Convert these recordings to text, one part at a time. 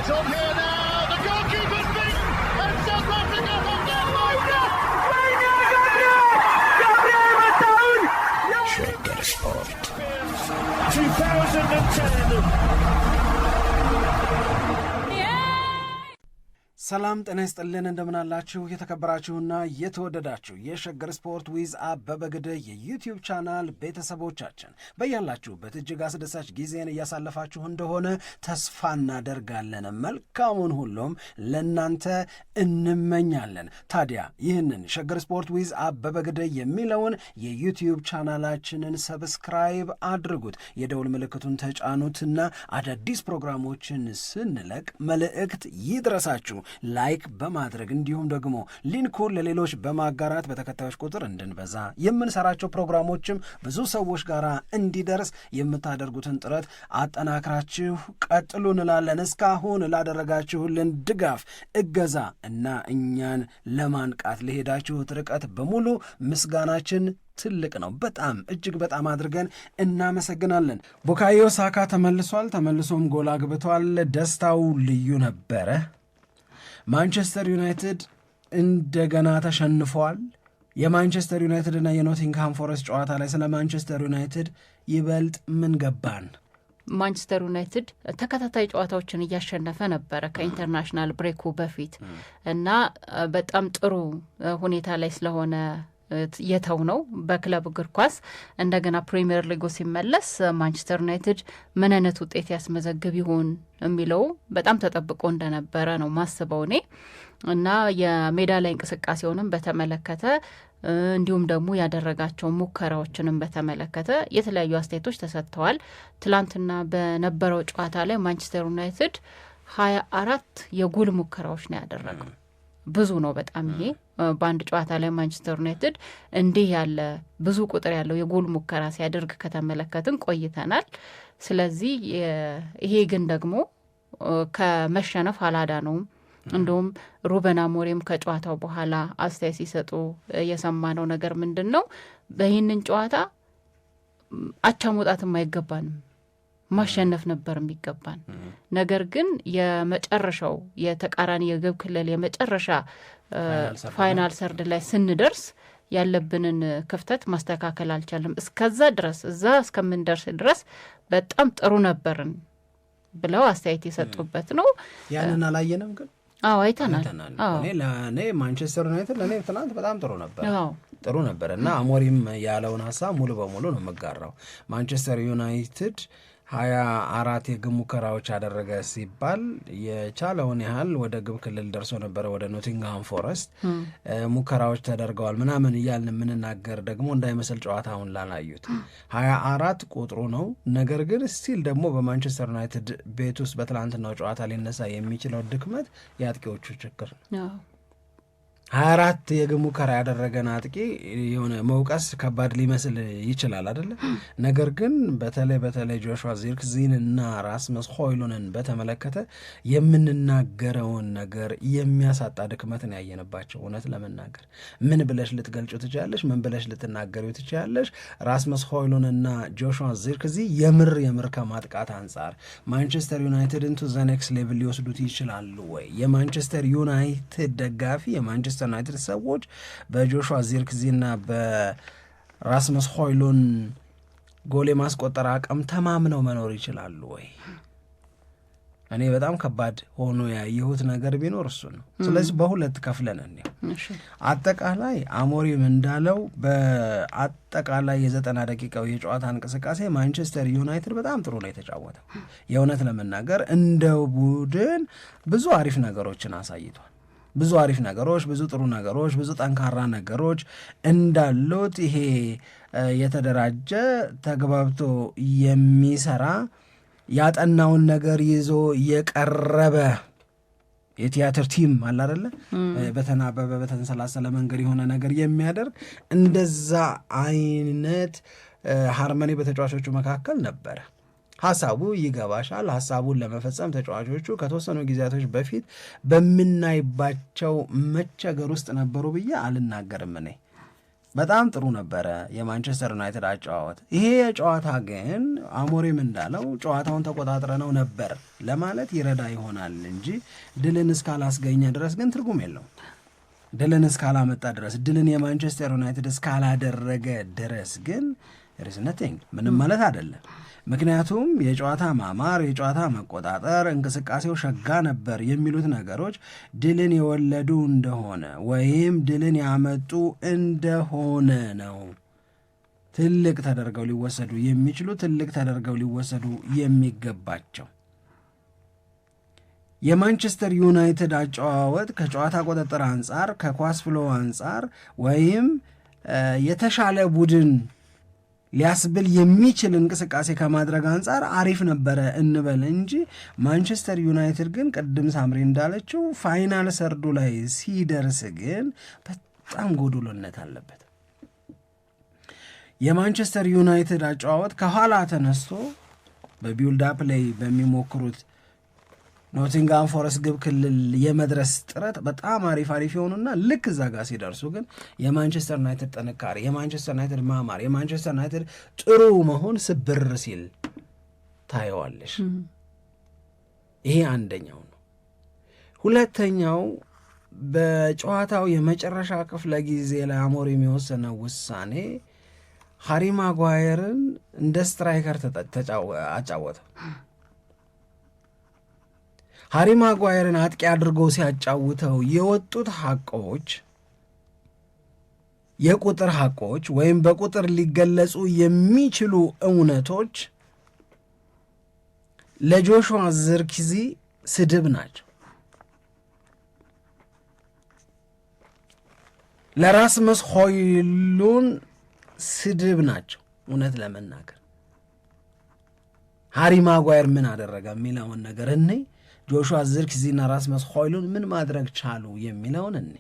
It's on here now. The goalkeeper's beaten, and South Africa have gone over. Shagger Sport 2010. ሰላም ጤና ይስጥልን እንደምናላችሁ የተከበራችሁና የተወደዳችሁ የሸገር ስፖርት ዊዝ አበበ ግደይ የዩቲዩብ ቻናል ቤተሰቦቻችን በያላችሁበት እጅግ አስደሳች ጊዜን እያሳለፋችሁ እንደሆነ ተስፋ እናደርጋለን። መልካሙን ሁሉም ለናንተ እንመኛለን። ታዲያ ይህንን ሸገር ስፖርት ዊዝ አበበ ግደይ የሚለውን የዩቲዩብ ቻናላችንን ሰብስክራይብ አድርጉት፣ የደውል ምልክቱን ተጫኑትና አዳዲስ ፕሮግራሞችን ስንለቅ መልእክት ይድረሳችሁ። ላይክ በማድረግ እንዲሁም ደግሞ ሊንኩን ለሌሎች በማጋራት በተከታዮች ቁጥር እንድንበዛ የምንሰራቸው ፕሮግራሞችም ብዙ ሰዎች ጋር እንዲደርስ የምታደርጉትን ጥረት አጠናክራችሁ ቀጥሉ እንላለን። እስካሁን ላደረጋችሁልን ድጋፍ፣ እገዛ እና እኛን ለማንቃት ለሄዳችሁት ርቀት በሙሉ ምስጋናችን ትልቅ ነው። በጣም እጅግ በጣም አድርገን እናመሰግናለን። ቡካዮ ሳካ ተመልሶም ጎል አግብቷል። ደስታው ልዩ ነበረ። ማንቸስተር ዩናይትድ እንደገና ተሸንፈዋል። የማንቸስተር ዩናይትድ እና የኖቲንግሃም ፎረስት ጨዋታ ላይ ስለ ማንቸስተር ዩናይትድ ይበልጥ ምን ገባን? ማንቸስተር ዩናይትድ ተከታታይ ጨዋታዎችን እያሸነፈ ነበረ ከኢንተርናሽናል ብሬኩ በፊት እና በጣም ጥሩ ሁኔታ ላይ ስለሆነ የተው ነው በክለብ እግር ኳስ እንደገና ፕሪሚየር ሊጉ ሲመለስ ማንቸስተር ዩናይትድ ምን አይነት ውጤት ያስመዘግብ ይሆን የሚለው በጣም ተጠብቆ እንደነበረ ነው ማስበው እኔ እና የሜዳ ላይ እንቅስቃሴውንም በተመለከተ እንዲሁም ደግሞ ያደረጋቸው ሙከራዎችንም በተመለከተ የተለያዩ አስተያየቶች ተሰጥተዋል። ትላንትና በነበረው ጨዋታ ላይ ማንቸስተር ዩናይትድ 24 የጎል ሙከራዎች ነው ያደረገው። ብዙ ነው በጣም። ይሄ በአንድ ጨዋታ ላይ ማንቸስተር ዩናይትድ እንዲህ ያለ ብዙ ቁጥር ያለው የጎል ሙከራ ሲያደርግ ከተመለከትን ቆይተናል። ስለዚህ ይሄ ግን ደግሞ ከመሸነፍ አላዳነውም። እንደውም ሩበን አሞሪም ከጨዋታው በኋላ አስተያየት ሲሰጡ የሰማነው ነገር ምንድን ነው? በይህንን ጨዋታ አቻ መውጣትም አይገባንም፣ ማሸነፍ ነበር የሚገባን። ነገር ግን የመጨረሻው የተቃራኒ የግብ ክልል የመጨረሻ ፋይናል ሰርድ ላይ ስንደርስ ያለብንን ክፍተት ማስተካከል አልቻለም። እስከዛ ድረስ እዛ እስከምንደርስ ድረስ በጣም ጥሩ ነበርን ብለው አስተያየት የሰጡበት ነው። ያንን አላየንም ግን አይተናል። እኔ ማንቸስተር ዩናይትድ ለእኔ ትናንት በጣም ጥሩ ነበር እና አሞሪም ያለውን ሀሳብ ሙሉ በሙሉ ነው የምጋራው። ማንቸስተር ዩናይትድ 24 የግብ ሙከራዎች ያደረገ ሲባል የቻለውን ያህል ወደ ግብ ክልል ደርሶ ነበረ። ወደ ኖቲንግሃም ፎረስት ሙከራዎች ተደርገዋል ምናምን እያልን የምንናገር ደግሞ እንዳይመስል ጨዋታውን ላላዩት 24 ቁጥሩ ነው። ነገር ግን ስቲል ደግሞ በማንቸስተር ዩናይትድ ቤት ውስጥ በትላንትናው ጨዋታ ሊነሳ የሚችለው ድክመት የአጥቂዎቹ ችግር ነው። 24 የግብ ሙከራ ያደረገን አጥቂ የሆነ መውቀስ ከባድ ሊመስል ይችላል አይደለ? ነገር ግን በተለይ ጆሹዋ ዚርክዚን እና ራስመስ ሆይሉንን በተመለከተ የምንናገረውን ነገር የሚያሳጣ ድክመትን ያየንባቸው። እውነት ለመናገር ምን ብለሽ ልትገልጩ ትችላለሽ? ምን ብለሽ ልትናገሪው ትችላለሽ? ራስመስ ሆይሉን እና ጆሹዋ ዚርክዚ የምር ከማጥቃት አንጻር ማንቸስተር ዩናይትድን ቱ ዘ ኔክስት ሌቭል ሊወስዱት ይችላሉ ወይ? የማንቸስተር ዩናይትድ ደጋፊ የማንቸስተር ዩናይትድ ሰዎች በጆሹዋ ዚርክዚና በራስመስ ሆይሉን ጎል የማስቆጠር አቅም ተማምነው መኖር ይችላሉ ወይ? እኔ በጣም ከባድ ሆኖ ያየሁት ነገር ቢኖር እሱ ነው። ስለዚህ በሁለት ከፍለን እንየው። አጠቃላይ አሞሪም እንዳለው በአጠቃላይ የ90 ደቂቃው የጨዋታ እንቅስቃሴ ማንቸስተር ዩናይትድ በጣም ጥሩ ነው የተጫወተው። የእውነት ለመናገር እንደ ቡድን ብዙ አሪፍ ነገሮችን አሳይቷል። ብዙ አሪፍ ነገሮች፣ ብዙ ጥሩ ነገሮች፣ ብዙ ጠንካራ ነገሮች እንዳሉት ይሄ የተደራጀ ተግባብቶ የሚሰራ ያጠናውን ነገር ይዞ የቀረበ የቲያትር ቲም አለ አይደለ? በተናበበ በተንሰላሰለ መንገድ የሆነ ነገር የሚያደርግ እንደዛ አይነት ሃርመኒ በተጫዋቾቹ መካከል ነበረ። ሐሳቡ ይገባሻል። ሐሳቡን ለመፈጸም ተጫዋቾቹ ከተወሰኑ ጊዜያቶች በፊት በምናይባቸው መቸገር ውስጥ ነበሩ ብዬ አልናገርም። እኔ በጣም ጥሩ ነበረ የማንቸስተር ዩናይትድ አጨዋወት። ይሄ የጨዋታ ግን አሞሪም እንዳለው ጨዋታውን ተቆጣጥረነው ነበር ለማለት ይረዳ ይሆናል እንጂ ድልን እስካላስገኘ ድረስ ግን ትርጉም የለውም። ድልን እስካላመጣ ድረስ፣ ድልን የማንቸስተር ዩናይትድ እስካላደረገ ድረስ ግን ሪስነቲንግ ምንም ማለት አይደለም። ምክንያቱም የጨዋታ ማማር፣ የጨዋታ መቆጣጠር፣ እንቅስቃሴው ሸጋ ነበር የሚሉት ነገሮች ድልን የወለዱ እንደሆነ ወይም ድልን ያመጡ እንደሆነ ነው ትልቅ ተደርገው ሊወሰዱ የሚችሉ ትልቅ ተደርገው ሊወሰዱ የሚገባቸው። የማንቸስተር ዩናይትድ አጨዋወት ከጨዋታ ቁጥጥር አንጻር፣ ከኳስ ፍሎ አንጻር ወይም የተሻለ ቡድን ሊያስብል የሚችል እንቅስቃሴ ከማድረግ አንጻር አሪፍ ነበረ እንበል እንጂ ማንቸስተር ዩናይትድ ግን ቅድም ሳምሪ እንዳለችው ፋይናል ሰርዱ ላይ ሲደርስ ግን በጣም ጎዶሎነት አለበት። የማንቸስተር ዩናይትድ አጨዋወት ከኋላ ተነስቶ በቢልድ አፕ ላይ በሚሞክሩት ኖቲንግሃም ፎረስት ግብ ክልል የመድረስ ጥረት በጣም አሪፍ የሆኑና ልክ እዛ ጋር ሲደርሱ ግን የማንቸስተር ዩናይትድ ጥንካሬ፣ የማንቸስተር ዩናይትድ ማማር፣ የማንቸስተር ዩናይትድ ጥሩ መሆን ስብር ሲል ታየዋለሽ። ይሄ አንደኛው ነው። ሁለተኛው በጨዋታው የመጨረሻ ክፍለ ጊዜ ላይ አሞሪም የወሰነው ውሳኔ ሃሪ ማጓየርን እንደ ስትራይከር አጫወተው። ሃሪ ማጓየርን አጥቂ አድርጎ ሲያጫውተው የወጡት ሐቆች የቁጥር ሐቆች ወይም በቁጥር ሊገለጹ የሚችሉ እውነቶች ለጆሹዋ ዚርክዚ ስድብ ናቸው። ለራስመስ ሆይሉን ስድብ ናቸው። እውነት ለመናገር ሃሪ ማጓየር ምን አደረገ የሚለውን ነገር እኔ ጆሹዋ ዚርክዚና ራስመስ ሆይሉንድ ምን ማድረግ ቻሉ የሚለውን እኔ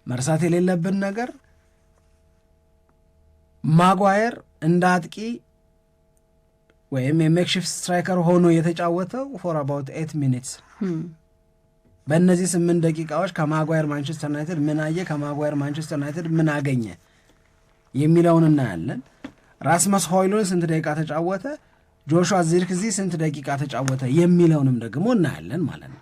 መርሳት የሌለብን ነገር ማጓየር እንደ አጥቂ ወይም የሜክሺፍት ስትራይከር ሆኖ የተጫወተው ፎር አባውት 8 ሚኒትስ። በእነዚህ 8 ደቂቃዎች ከማጓየር ማንቸስተር ዩናይትድ ምን አየ፣ ከማጓየር ማንቸስተር ዩናይትድ ምን አገኘ የሚለውን እናያለን። ራስመስ ሆይሉንድ ስንት ደቂቃ ተጫወተ፣ ጆሹዋ ዚርክዚ ስንት ደቂቃ ተጫወተ የሚለውንም ደግሞ እናያለን ማለት ነው።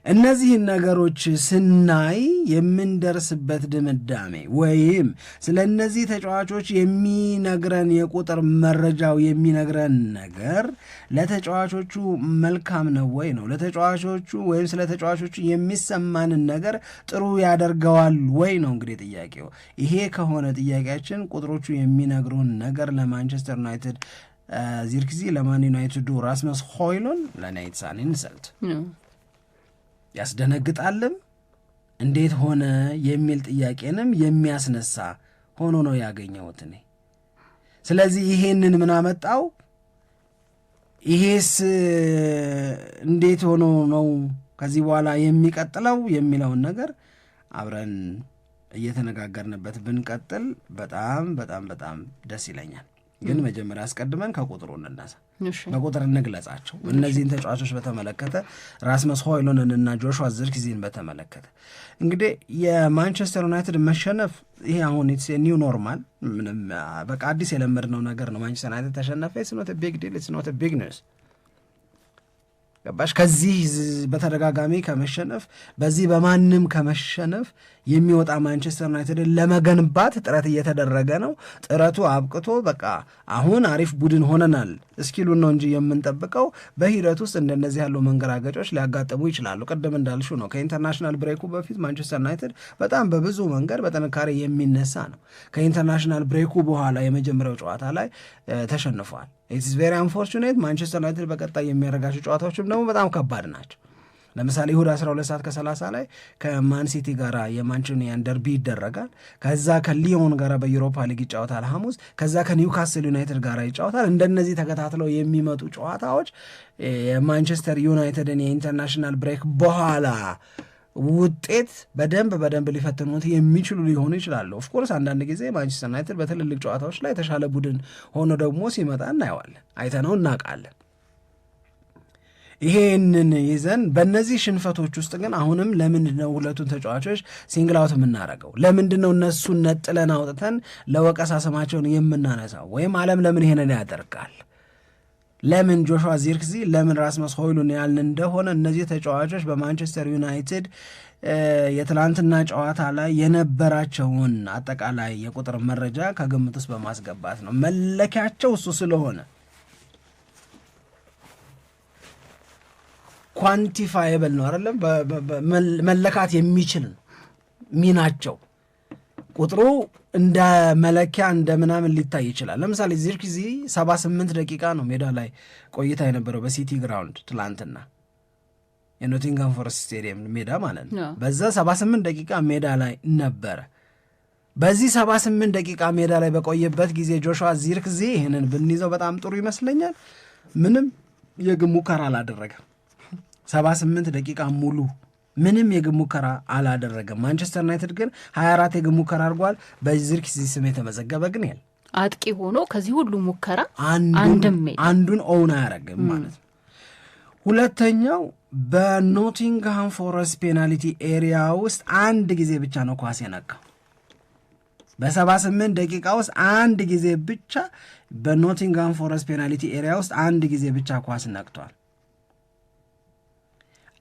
እነዚህን ነገሮች ስናይ የምንደርስበት ድምዳሜ ወይም ስለ እነዚህ ተጫዋቾች የሚነግረን የቁጥር መረጃው የሚነግረን ነገር ለተጫዋቾቹ መልካም ነው ወይ ነው፣ ለተጫዋቾቹ ወይም ስለ ተጫዋቾቹ የሚሰማንን ነገር ጥሩ ያደርገዋል ወይ ነው እንግዲህ ጥያቄው። ይሄ ከሆነ ጥያቄያችን ቁጥሮቹ የሚነግሩን ነገር ለማንቸስተር ዩናይትድ ዚርክዚ፣ ለማን ዩናይትዱ ራስመስ ሆይሉንድ ለእኔ ኢትሳን ኢንሰልት ያስደነግጣልም እንዴት ሆነ የሚል ጥያቄንም የሚያስነሳ ሆኖ ነው ያገኘሁት እኔ። ስለዚህ ይሄንን ምን አመጣው፣ ይሄስ እንዴት ሆኖ ነው ከዚህ በኋላ የሚቀጥለው የሚለውን ነገር አብረን እየተነጋገርንበት ብንቀጥል በጣም በጣም በጣም ደስ ይለኛል። ግን መጀመሪያ አስቀድመን ከቁጥሩ እንነሳ፣ በቁጥር እንግለጻቸው። እነዚህን ተጫዋቾች በተመለከተ ራስመስ ሆይሉንድን እና ጆሹዋ ዚርክዚን በተመለከተ እንግዲህ የማንቸስተር ዩናይትድ መሸነፍ ይሄ አሁን ኢትስ ኒው ኖርማል፣ ምንም በቃ አዲስ የለመድነው ነገር ነው። ማንቸስተር ዩናይትድ ተሸነፈ፣ ኢትስ ኖት ቢግ ዲል፣ ኢትስ ኖት ቢግ ኒውስ። ገባሽ? ከዚህ በተደጋጋሚ ከመሸነፍ በዚህ በማንም ከመሸነፍ የሚወጣ ማንቸስተር ዩናይትድን ለመገንባት ጥረት እየተደረገ ነው። ጥረቱ አብቅቶ በቃ አሁን አሪፍ ቡድን ሆነናል እስኪሉን ነው እንጂ የምንጠብቀው በሂደት ውስጥ እንደነዚህ ያሉ መንገራገጮች ሊያጋጥሙ ይችላሉ። ቅድም እንዳልሹ ነው ከኢንተርናሽናል ብሬኩ በፊት ማንቸስተር ዩናይትድ በጣም በብዙ መንገድ በጥንካሬ የሚነሳ ነው። ከኢንተርናሽናል ብሬኩ በኋላ የመጀመሪያው ጨዋታ ላይ ተሸንፏል። ኢትስ ቬሪ አንፎርቹኔት። ማንቸስተር ዩናይትድ በቀጣይ የሚያደርጋቸው ጨዋታዎችም ደግሞ በጣም ከባድ ናቸው። ለምሳሌ እሁድ 12:30 ላይ ከማንሲቲ ጋር የማንቹኒያን ደርቢ ይደረጋል። ከዛ ከሊዮን ጋር በዩሮፓ ሊግ ይጫወታል ሐሙስ። ከዛ ከኒውካስል ዩናይትድ ጋር ይጫወታል። እንደነዚህ ተከታትለው የሚመጡ ጨዋታዎች የማንቸስተር ዩናይትድን የኢንተርናሽናል ብሬክ በኋላ ውጤት በደንብ ሊፈትኑት የሚችሉ ሊሆኑ ይችላሉ። ኦፍኮርስ አንዳንድ ጊዜ ማንቸስተር ዩናይትድ በትልልቅ ጨዋታዎች ላይ የተሻለ ቡድን ሆኖ ደግሞ ሲመጣ እናየዋለን፣ አይተነው እናውቃለን። ይሄንን ይዘን በእነዚህ ሽንፈቶች ውስጥ ግን አሁንም ለምንድነው ሁለቱን ተጫዋቾች ሲንግል አውት የምናደርገው? ለምንድነው እነሱን ነጥለን አውጥተን ለወቀሳ ስማቸውን የምናነሳው? ወይም ዓለም ለምን ይሄንን ያደርጋል? ለምን ጆሹዋ ዚርክዚ፣ ለምን ራስመስ ሆይሉንድ ያልን እንደሆነ እነዚህ ተጫዋቾች በማንቸስተር ዩናይትድ የትላንትና ጨዋታ ላይ የነበራቸውን አጠቃላይ የቁጥር መረጃ ከግምት ውስጥ በማስገባት ነው። መለኪያቸው እሱ ስለሆነ ኳንቲፋየብል ነው አይደለም፣ መለካት የሚችል ሚናቸው ቁጥሩ እንደ መለኪያ እንደ ምናምን ሊታይ ይችላል። ለምሳሌ ዚርክዚ 78 ደቂቃ ነው ሜዳ ላይ ቆይታ የነበረው በሲቲ ግራውንድ ትላንትና የኖቲንጋም ፎረስት ስቴዲየም ሜዳ ማለት ነው። በዛ 78 ደቂቃ ሜዳ ላይ ነበረ። በዚህ 78 ደቂቃ ሜዳ ላይ በቆየበት ጊዜ ጆሹዋ ዚርክዚ ይህንን ብንይዘው በጣም ጥሩ ይመስለኛል፣ ምንም የግብ ሙከራ አላደረገም። 78 ደቂቃ ሙሉ ምንም የግብ ሙከራ አላደረገም። ማንቸስተር ዩናይትድ ግን 24 የግብ ሙከራ አድርጓል። በዚርክዚ ስም የተመዘገበ ግን ያለ አጥቂ ሆኖ ከዚህ ሁሉ ሙከራ አንዱን ኦውን አያደርግም ማለት ነው። ሁለተኛው በኖቲንግሃም ፎረስት ፔናልቲ ኤሪያ ውስጥ አንድ ጊዜ ብቻ ነው ኳስ የነካው። በ78 ደቂቃ ውስጥ አንድ ጊዜ ብቻ በኖቲንግሃም ፎረስት ፔናልቲ ኤሪያ ውስጥ አንድ ጊዜ ብቻ ኳስ ነክቷል።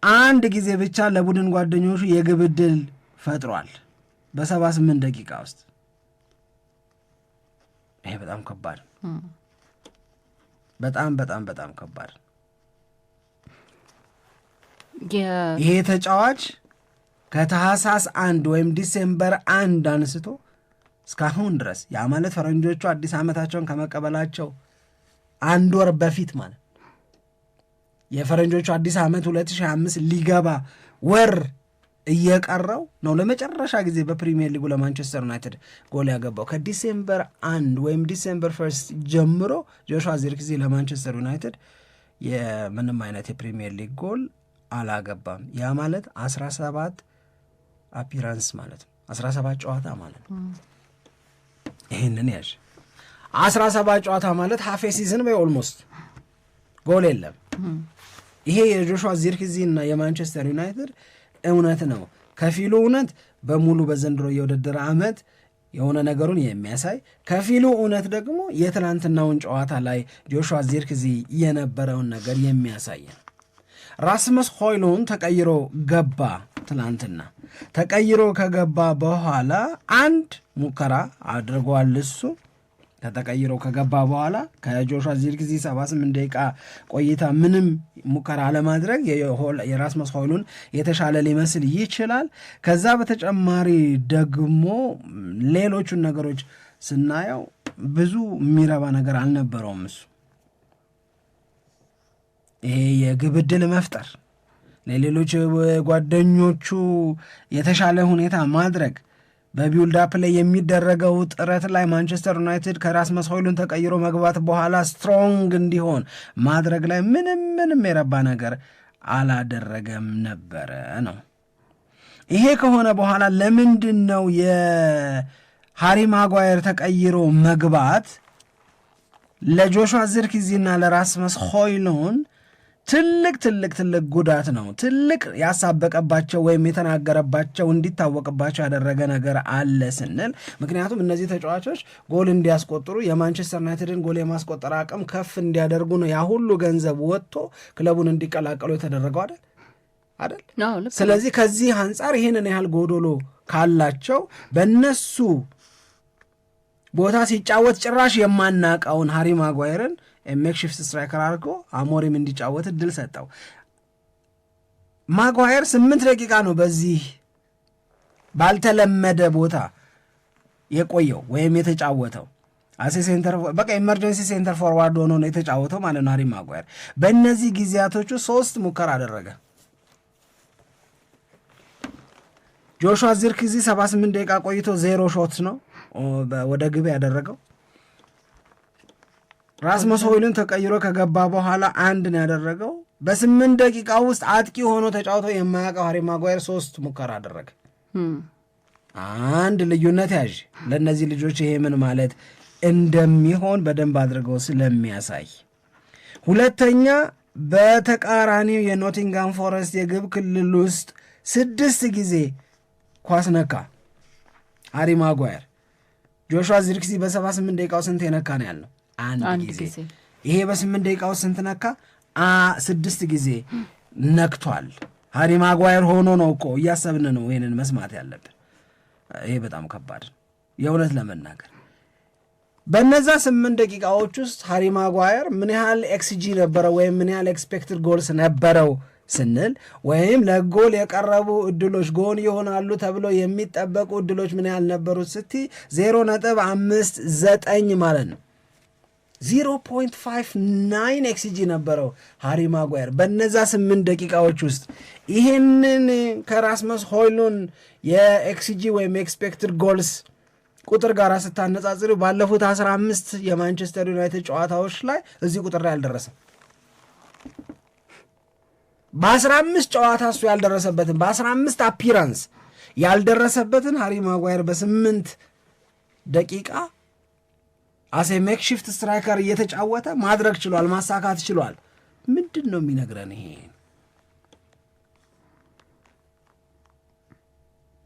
አንድ ጊዜ ብቻ ለቡድን ጓደኞቹ የግብ ዕድል ፈጥሯል በ78 ደቂቃ ውስጥ። ይሄ በጣም ከባድ፣ በጣም በጣም በጣም ከባድ። ይሄ ተጫዋች ከታህሳስ 1 ወይም ዲሴምበር 1 አንስቶ እስካሁን ድረስ ያ ማለት ፈረንጆቹ አዲስ ዓመታቸውን ከመቀበላቸው አንድ ወር በፊት ማለት የፈረንጆቹ አዲስ ዓመት 2025 ሊገባ ወር እየቀረው ነው ለመጨረሻ ጊዜ በፕሪሚየር ሊጉ ለማንቸስተር ዩናይትድ ጎል ያገባው። ከዲሴምበር 1 ወይም ዲሴምበር 1 ጀምሮ ጆሹዋ ዚርክዚ ለማንቸስተር ዩናይትድ የምንም አይነት የፕሪሚየር ሊግ ጎል አላገባም። ያ ማለት 17 አፒራንስ ማለት ነው፣ 17 ጨዋታ ማለት ነው። ይህንን ያዥ 17 ጨዋታ ማለት ሃፍ ሲዝን ወይ ኦልሞስት ጎል የለም። ይሄ የጆሹዋ ዚርክዚ እና የማንቸስተር ዩናይትድ እውነት ነው። ከፊሉ እውነት በሙሉ በዘንድሮ የውድድር ዓመት የሆነ ነገሩን የሚያሳይ፣ ከፊሉ እውነት ደግሞ የትላንትናውን ጨዋታ ላይ ጆሹዋ ዚርክዚ የነበረውን ነገር የሚያሳይ ነው። ራስመስ ሆይሉንድ ተቀይሮ ገባ። ትላንትና ተቀይሮ ከገባ በኋላ አንድ ሙከራ አድርጓል። እሱ ከተቀይሮ ከገባ በኋላ ከጆሹዋ ዚርክዚ 78 ደቂቃ ቆይታ ምንም ሙከራ አለማድረግ የራስመስ ሆይሉንድ የተሻለ ሊመስል ይችላል። ከዛ በተጨማሪ ደግሞ ሌሎቹን ነገሮች ስናየው ብዙ የሚረባ ነገር አልነበረውም። እሱ ይሄ የግብ ዕድል መፍጠር፣ ለሌሎች ጓደኞቹ የተሻለ ሁኔታ ማድረግ፣ በቢውልዳፕ ላይ የሚደረገው ጥረት ላይ ማንቸስተር ዩናይትድ ከራስመስ ሆይሉንድ ተቀይሮ መግባት በኋላ ስትሮንግ እንዲሆን ማድረግ ላይ ምንም የረባ ነገር አላደረገም ነበረ ነው። ይሄ ከሆነ በኋላ ለምንድን ነው የሃሪ ማጓየር ተቀይሮ መግባት ለጆሹዋ ዚርክዚና ለራስመስ ሆይሉንድ ትልቅ ጉዳት ነው? ትልቅ ያሳበቀባቸው ወይም የተናገረባቸው እንዲታወቅባቸው ያደረገ ነገር አለ ስንል፣ ምክንያቱም እነዚህ ተጫዋቾች ጎል እንዲያስቆጥሩ የማንቸስተር ዩናይትድን ጎል የማስቆጠር አቅም ከፍ እንዲያደርጉ ነው ያ ሁሉ ገንዘብ ወጥቶ ክለቡን እንዲቀላቀሉ የተደረገው አይደል? ስለዚህ ከዚህ አንጻር ይህንን ያህል ጎዶሎ ካላቸው በእነሱ ቦታ ሲጫወት ጭራሽ የማናቀውን ሃሪ ማጓየርን ሜክሺፍት ስትራይከር አድርጎ አሞሪም እንዲጫወት እድል ሰጠው። ማጓየር 8 ደቂቃ ነው በዚህ ባልተለመደ ቦታ የቆየው ወይም የተጫወተው። በቃ ኢመርጀንሲ ሴንተር ፎርዋርድ ሆኖ ነው የተጫወተው ማለት ነው ሃሪ ማጓየር። በእነዚህ ጊዜያቶቹ 3 ሙከራ አደረገ። ጆሹዋ ዚርክዚ 78 ደቂቃ ቆይቶ 0 ሾት ነው ወደ ግብ ያደረገው። ራስመስ ሆይሉንድ ተቀይሮ ከገባ በኋላ 1 ነው ያደረገው። በ8 ደቂቃ ውስጥ አጥቂ ሆኖ ተጫውቶ የማያውቀው ሃሪ ማጓየር 3 ሙከራ አደረገ። አንድ ልዩነት ያዥ ለእነዚህ ልጆች ይሄ ምን ማለት እንደሚሆን በደንብ አድርገው ስለሚያሳይ። ሁለተኛ በተቃራኒው የኖቲንጋም ፎረስት የግብ ክልል ውስጥ 6 ጊዜ ኳስ ነካ ሃሪ ማጓየር። ጆሹዋ ዚርክዚ በ78 ደቂቃ ውስጥ ስንት የነካ ነው ያልነው? አንድ ጊዜ። ይሄ በ8 ደቂቃ ውስጥ ስንት ነካ? 6 ጊዜ ነክቷል። ሃሪ ማጓየር ሆኖ ነው እኮ እያሰብን ነው ይህንን መስማት ያለብን። ይሄ በጣም ከባድ ነው የእውነት ለመናገር። በነዛ 8 ደቂቃዎች ውስጥ ሃሪ ማጓየር ምን ያህል ኤክስጂ ነበረው ወይም ምን ያህል ኤክስፔክትድ ጎልስ ነበረው ስንል ወይም ለጎል የቀረቡ እድሎች ጎል ይሆናሉ ተብሎ የሚጠበቁ እድሎች ምን ያህል ነበሩት ስቲ 0.59 ማለት ነው። 0.59 ኤክስጂ ነበረው ሃሪ ማጓየር በነዛ 8 ደቂቃዎች ውስጥ። ይህንን ከራስመስ ሆይሉንድ የኤክስጂ ወይም ኤክስፔክትድ ጎልስ ቁጥር ጋር ስታነጻጽሩ ባለፉት 15 የማንቸስተር ዩናይትድ ጨዋታዎች ላይ እዚህ ቁጥር ላይ አልደረሰም። በ15 ጨዋታ እሱ ያልደረሰበትን በ15 አፒራንስ ያልደረሰበትን ሃሪ ማጓየር በ8 ደቂቃ አሴ ሜክሺፍት ስትራይከር እየተጫወተ ማድረግ ችሏል፣ ማሳካት ችሏል። ምንድን ነው የሚነግረን? ይሄ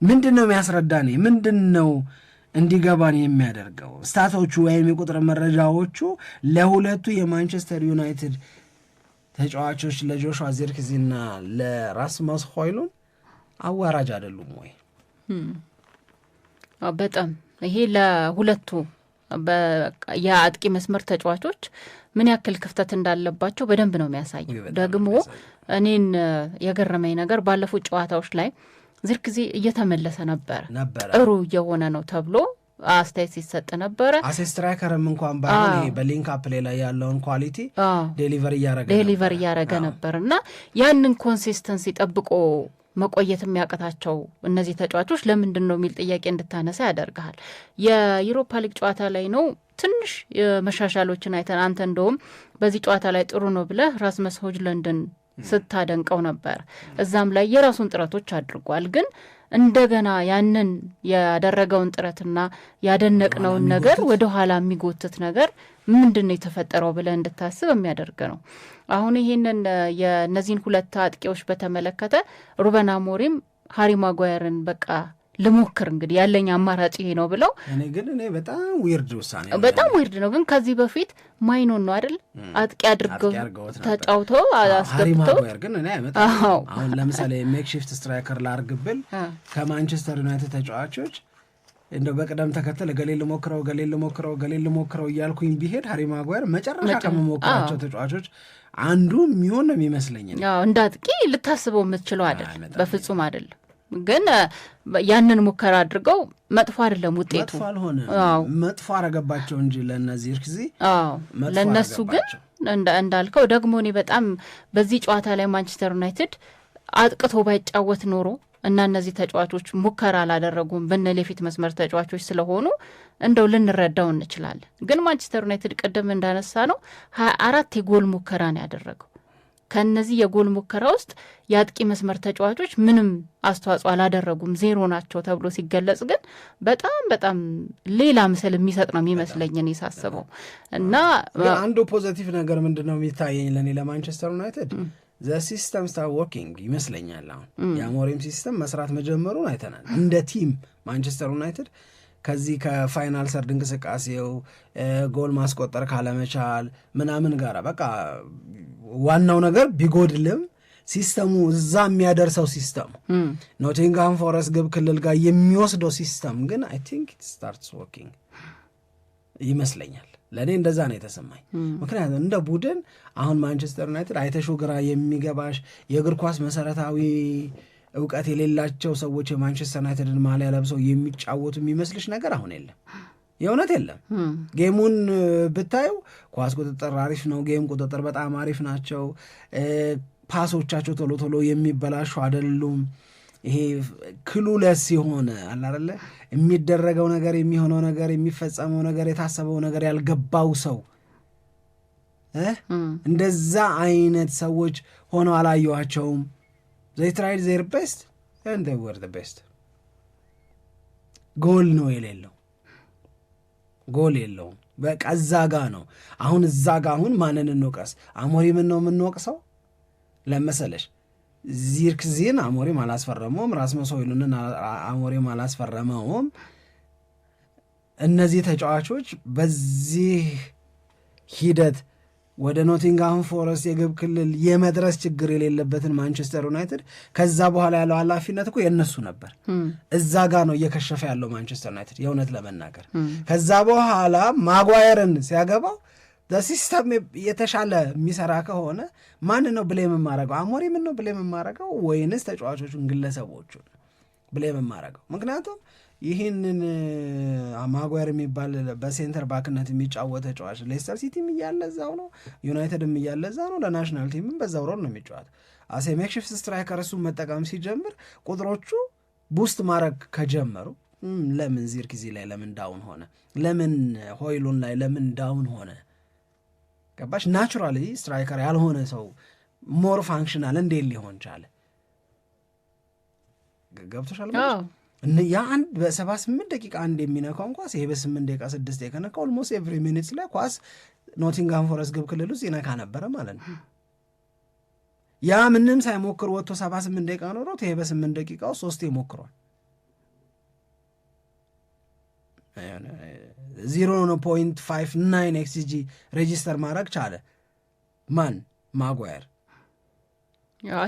ምንድን ነው የሚያስረዳን? ምንድን ነው እንዲገባን የሚያደርገው? ስታቶቹ ወይም የቁጥር መረጃዎቹ ለሁለቱ የማንቸስተር ዩናይትድ ተጫዋቾች ለጆሹዋ ዚርክዚና ለራስመስ ሆይሉንድ አዋራጅ አይደሉም ወይ? በጣም ይሄ ለሁለቱ የአጥቂ መስመር ተጫዋቾች ምን ያክል ክፍተት እንዳለባቸው በደንብ ነው የሚያሳየው። ደግሞ እኔን የገረመኝ ነገር ባለፉት ጨዋታዎች ላይ ዚርክዚ እየተመለሰ ነበር ጥሩ እየሆነ ነው ተብሎ አስተያየት ሲሰጥ ነበረ። ስትራይከርም እንኳን ባይሆን ይሄ በሊንክ አፕ ላይ ያለውን ኳሊቲ ዴሊቨር እያረገ ነበር እና ያንን ኮንሲስተንሲ ጠብቆ መቆየት የሚያቀታቸው እነዚህ ተጫዋቾች ለምንድን ነው የሚል ጥያቄ እንድታነሳ ያደርግሃል። የዩሮፓ ሊግ ጨዋታ ላይ ነው ትንሽ መሻሻሎችን አይተን አንተ እንደውም በዚህ ጨዋታ ላይ ጥሩ ነው ብለህ ራስመስ ሆይሉንድን ስታደንቀው ነበር። እዛም ላይ የራሱን ጥረቶች አድርጓል። ግን እንደገና ያንን ያደረገውን ጥረትና ያደነቅነውን ነገር ወደ ኋላ የሚጎትት ነገር ምንድን ነው የተፈጠረው ብለህ እንድታስብ የሚያደርግ ነው። አሁን ይህንን የእነዚህን ሁለት አጥቂዎች በተመለከተ ሩበን አሞሪም ሃሪ ማጓየርን በቃ ልሞክር እንግዲህ ያለኝ አማራጭ ይሄ ነው ብለው እኔ በጣም ዊርድ ውሳኔ በጣም ዊርድ ነው። ግን ከዚህ በፊት ማይኖን ነው አይደል አጥቂ አድርገው ተጫውተው አስገብተው ግን እኔ አሁን ለምሳሌ ሜክሺፍት ስትራይከር ላርግብል ከማንቸስተር ዩናይትድ ተጫዋቾች እንደው በቅደም ተከተል ገሌል ሞክረው እያልኩኝ ቢሄድ ሃሪ ማጓየር መጨረሻ ከመሞክራቸው ተጫዋቾች አንዱ የሚሆን ነው የሚመስለኝ። እንደ አጥቂ ልታስበው የምትችለው አይደል፣ በፍጹም አይደለም። ግን ያንን ሙከራ አድርገው መጥፎ አይደለም ውጤቱ፣ መጥፎ አልሆነ፣ መጥፎ አረገባቸው እንጂ ለነዚህ እርክዚ ለነሱ ግን እንዳልከው ደግሞ እኔ በጣም በዚህ ጨዋታ ላይ ማንቸስተር ዩናይትድ አጥቅቶ ባይጫወት ኖሮ እና እነዚህ ተጫዋቾች ሙከራ አላደረጉም ብንል የፊት መስመር ተጫዋቾች ስለሆኑ እንደው ልንረዳው እንችላለን። ግን ማንቸስተር ዩናይትድ ቅድም እንዳነሳ ነው 24 የጎል ሙከራ ነው ያደረገው። ከነዚህ የጎል ሙከራ ውስጥ የአጥቂ መስመር ተጫዋቾች ምንም አስተዋጽኦ አላደረጉም፣ ዜሮ ናቸው ተብሎ ሲገለጽ ግን በጣም በጣም ሌላ ምስል የሚሰጥ ነው የሚመስለኝ እኔ ሳስበው። እና አንዱ ፖዘቲቭ ነገር ምንድነው የሚታየኝ ለኔ ለማንቸስተር ዩናይትድ ዘ ሲስተም ስታር ወርኪንግ ይመስለኛል። አሁን የአሞሪም ሲስተም መስራት መጀመሩን አይተናል። እንደ ቲም ማንቸስተር ዩናይትድ ከዚህ ከፋይናል ሰርድ እንቅስቃሴው ጎል ማስቆጠር ካለመቻል ምናምን ጋር በቃ ዋናው ነገር ቢጎድልም ሲስተሙ እዛ የሚያደርሰው ሲስተሙ ኖቲንግሃም ፎረስት ግብ ክልል ጋር የሚወስደው ሲስተም ግን አይ ቲንክ ኢት ስታርትስ ወርኪንግ ይመስለኛል። ለእኔ እንደዛ ነው የተሰማኝ። ምክንያቱም እንደ ቡድን አሁን ማንቸስተር ዩናይትድ አይተሹ ግራ የሚገባሽ የእግር ኳስ መሰረታዊ እውቀት የሌላቸው ሰዎች የማንቸስተር ዩናይትድን ማሊያ ለብሰው የሚጫወቱ የሚመስልሽ ነገር አሁን የለም፣ የእውነት የለም። ጌሙን ብታዩ ኳስ ቁጥጥር አሪፍ ነው፣ ጌም ቁጥጥር በጣም አሪፍ ናቸው። ፓሶቻቸው ቶሎ ቶሎ የሚበላሹ አይደሉም። ይሄ ክሉለስ የሆነ አላረለ የሚደረገው ነገር የሚሆነው ነገር የሚፈጸመው ነገር የታሰበው ነገር ያልገባው ሰው እንደዛ አይነት ሰዎች ሆነው አላየኋቸውም። they tried their best and they were the best። ጎል ነው የሌለው፣ ጎል የለውም። በቃ እዛ ጋ ነው አሁን። እዛ ጋ አሁን ማንን እንወቀስ? አሞሪምን ነው የምንወቅሰው ለመሰለሽ። ዚርክዚን አሞሪም አላስፈረመውም፣ ራስመስ ሆይሉንድን አሞሪም አላስፈረመውም። እነዚህ ተጫዋቾች በዚህ ሂደት ወደ ኖቲንግሃም ፎረስት የግብ ክልል የመድረስ ችግር የሌለበትን ማንቸስተር ዩናይትድ ከዛ በኋላ ያለው ኃላፊነት እኮ የእነሱ ነበር። እዛ ጋር ነው እየከሸፈ ያለው ማንቸስተር ዩናይትድ የእውነት ለመናገር። ከዛ በኋላ ማጓየርን ሲያገባው ሲስተም የተሻለ የሚሰራ ከሆነ ማን ነው ብሌም የማረገው? አሞሪምን ነው ብሌም የማረገው ወይንስ ተጫዋቾቹን ግለሰቦቹን ብሌም የማረገው? ምክንያቱም ይህንን ማጓየር የሚባል በሴንተር ባክነት የሚጫወት ተጫዋች ሌስተር ሲቲም እያለ እዛው ነው፣ ዩናይትድም እያለ እዛው ነው፣ ለናሽናል ቲምም በዛው ሮል ነው የሚጫወት። አሴ ሜክሺፍት ስትራይከር እሱን መጠቀም ሲጀምር ቁጥሮቹ ቡስት ማድረግ ከጀመሩ ለምን ዚርክዚ ላይ ለምን ዳውን ሆነ? ለምን ሆይሉን ላይ ለምን ዳውን ሆነ? ገባሽ? ናቹራሊ ስትራይከር ያልሆነ ሰው ሞር ፋንክሽናል እንዴት ሊሆን ቻለ? ገብቶሻል? ያ አንድ በ78 ደቂቃ አንድ የሚነካውን ኳስ ይሄ በ8 ደቂቃ 6 ደቂቃ ነካ። ኦልሞስት ኤቭሪ ሚኒትስ ላይ ኳስ ኖቲንግሃም ፎረስት ግብ ክልል ውስጥ ይነካ ነበረ ማለት ነው። ያ ምንም ሳይሞክር ወጥቶ 78 ደቂቃ ኖሮት ይሄ በ8 ደቂቃ ውስጥ 3 ሞክሯል። 0.59 ኤክስጂ ሬጂስተር ማድረግ ቻለ። ማን? ማጓየር።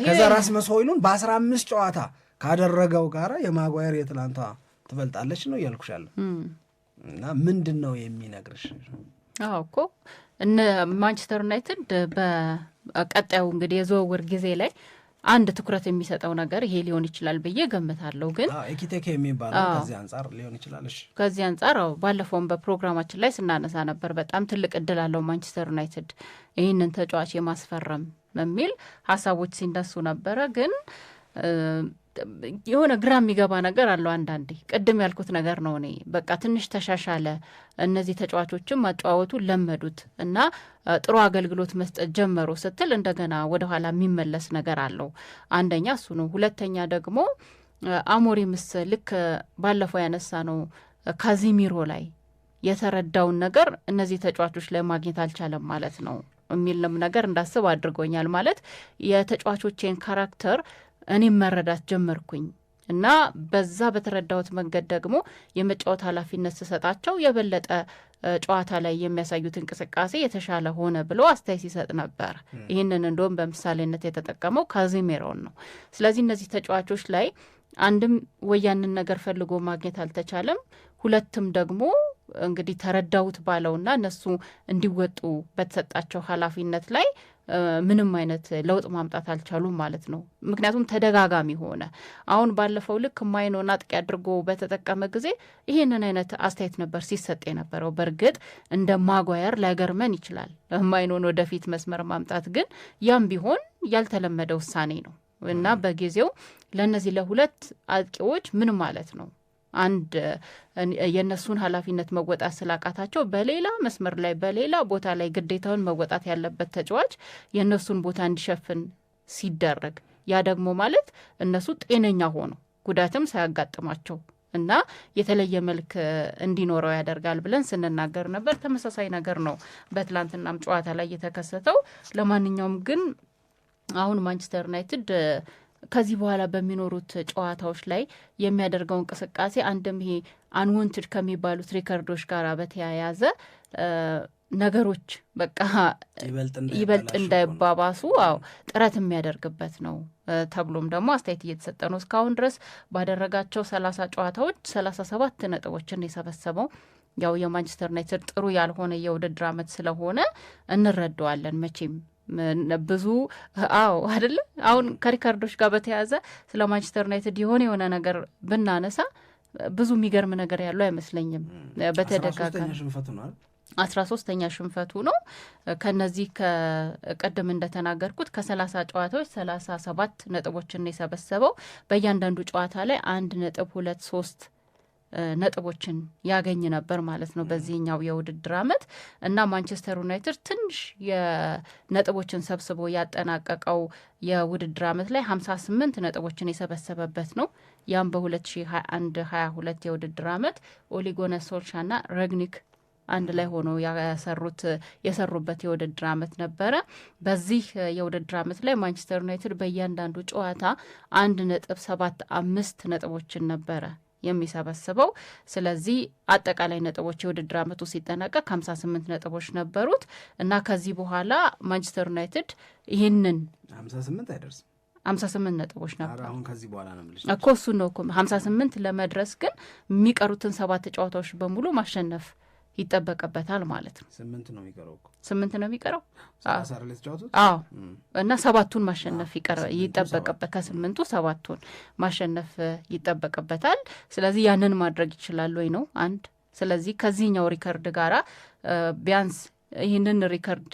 ከዛ ራስመስ ሆይሉንድ በ15 ጨዋታ ካደረገው ጋራ የማጓየር የትላንቷ ትበልጣለች ነው እያልኩሻለሁ። እና ምንድን ነው የሚነግርሽ? አዎ እኮ እነ ማንቸስተር ዩናይትድ በቀጣዩ እንግዲህ የዝውውር ጊዜ ላይ አንድ ትኩረት የሚሰጠው ነገር ይሄ ሊሆን ይችላል ብዬ ገምታለሁ። ግን ኤኪቴክ የሚባለው ከዚህ አንጻር ሊሆን ይችላል። እሺ ከዚህ አንጻር ባለፈውም በፕሮግራማችን ላይ ስናነሳ ነበር። በጣም ትልቅ እድል አለው ማንቸስተር ዩናይትድ ይህንን ተጫዋች የማስፈረም የሚል ሀሳቦች ሲነሱ ነበረ። ግን የሆነ ግራ የሚገባ ነገር አለው አንዳንዴ። ቅድም ያልኩት ነገር ነው። እኔ በቃ ትንሽ ተሻሻለ፣ እነዚህ ተጫዋቾችም ማጫወቱ ለመዱት እና ጥሩ አገልግሎት መስጠት ጀመሩ ስትል እንደገና ወደኋላ የሚመለስ ነገር አለው። አንደኛ እሱ ነው። ሁለተኛ ደግሞ አሞሪምስ ልክ ባለፈው ያነሳ ነው ካዚሚሮ ላይ የተረዳውን ነገር እነዚህ ተጫዋቾች ላይ ማግኘት አልቻለም ማለት ነው የሚልም ነገር እንዳስብ አድርጎኛል። ማለት የተጫዋቾቼን ካራክተር እኔም መረዳት ጀመርኩኝ እና በዛ በተረዳሁት መንገድ ደግሞ የመጫወት ኃላፊነት ስሰጣቸው የበለጠ ጨዋታ ላይ የሚያሳዩት እንቅስቃሴ የተሻለ ሆነ ብሎ አስተያየት ሲሰጥ ነበር። ይህንን እንደውም በምሳሌነት የተጠቀመው ካዚሜሮን ነው። ስለዚህ እነዚህ ተጫዋቾች ላይ አንድም ወያንን ነገር ፈልጎ ማግኘት አልተቻለም፣ ሁለትም ደግሞ እንግዲህ ተረዳሁት ባለውና እነሱ እንዲወጡ በተሰጣቸው ኃላፊነት ላይ ምንም አይነት ለውጥ ማምጣት አልቻሉም ማለት ነው። ምክንያቱም ተደጋጋሚ ሆነ። አሁን ባለፈው ልክ ማይኖን አጥቂ አድርጎ በተጠቀመ ጊዜ ይህንን አይነት አስተያየት ነበር ሲሰጥ የነበረው። በእርግጥ እንደ ማጓየር ላይገርመን ይችላል ማይኖን ወደፊት መስመር ማምጣት፣ ግን ያም ቢሆን ያልተለመደ ውሳኔ ነው እና በጊዜው ለእነዚህ ለሁለት አጥቂዎች ምን ማለት ነው አንድ የእነሱን ኃላፊነት መወጣት ስላቃታቸው በሌላ መስመር ላይ በሌላ ቦታ ላይ ግዴታውን መወጣት ያለበት ተጫዋች የእነሱን ቦታ እንዲሸፍን ሲደረግ፣ ያ ደግሞ ማለት እነሱ ጤነኛ ሆኖ ጉዳትም ሳያጋጥማቸው እና የተለየ መልክ እንዲኖረው ያደርጋል ብለን ስንናገር ነበር። ተመሳሳይ ነገር ነው በትላንትናም ጨዋታ ላይ የተከሰተው። ለማንኛውም ግን አሁን ማንቸስተር ዩናይትድ ከዚህ በኋላ በሚኖሩት ጨዋታዎች ላይ የሚያደርገው እንቅስቃሴ አንድም ይሄ አንወንትድ ከሚባሉት ሪከርዶች ጋር በተያያዘ ነገሮች በቃ ይበልጥ እንዳይባባሱ ጥረት የሚያደርግበት ነው ተብሎም ደግሞ አስተያየት እየተሰጠ ነው። እስካሁን ድረስ ባደረጋቸው 30 ጨዋታዎች 37 ነጥቦችን የሰበሰበው ያው የማንቸስተር ዩናይትድ ጥሩ ያልሆነ የውድድር ዓመት ስለሆነ እንረዳዋለን መቼም ብዙ አይደለ። አሁን ከሪካርዶች ጋር በተያያዘ ስለ ማንቸስተር ዩናይትድ የሆነ ነገር ብናነሳ ብዙ የሚገርም ነገር ያለው አይመስለኝም። በተደጋጋሚ 13ኛ ሽንፈቱ ነው። ከነዚህ ከቀደም እንደተናገርኩት ከ30 ጨዋታዎች 37 ነጥቦችን የሰበሰበው በእያንዳንዱ ጨዋታ ላይ 1.23 ነጥቦችን ያገኝ ነበር ማለት ነው በዚህኛው የውድድር ዓመት እና ማንቸስተር ዩናይትድ ትንሽ የነጥቦችን ሰብስቦ ያጠናቀቀው የውድድር ዓመት ላይ 58 ነጥቦችን የሰበሰበበት ነው። ያም በ2021-22 የውድድር ዓመት ኦሊ ጉናር ሶልሻርና ራግኒክ አንድ ላይ ሆነው የሰሩበት የውድድር ዓመት ነበረ። በዚህ የውድድር ዓመት ላይ ማንቸስተር ዩናይትድ በእያንዳንዱ ጨዋታ 1.75 ነጥቦችን ነበረ የሚሰበስበው። ስለዚህ አጠቃላይ ነጥቦች የውድድር ዓመቱ ሲጠናቀቅ 58 ነጥቦች ነበሩት እና ከዚህ በኋላ ማንቸስተር ዩናይትድ ይህንን 58 አይደርስም 58 ነጥቦች ነበር። አሁን ከዚህ በኋላ ነው የምልሽ እኮ እሱ ነው 58 ለመድረስ ግን የሚቀሩትን 7 ጨዋታዎች በሙሉ ማሸነፍ ይጠበቅበታል ማለት ነው። 8 ነው የሚቀረው እኮ 8 ነው የሚቀረው አዎ እና 7ቱን ማሸነፍ ይጠበቅበት ከ8ቱ 7ቱን ማሸነፍ ይጠበቅበታል። ስለዚህ ያንን ማድረግ ይችላል ወይ ነው አንድ። ስለዚህ ከዚህኛው ሪከርድ ጋራ ቢያንስ ይህንን ሪከርድ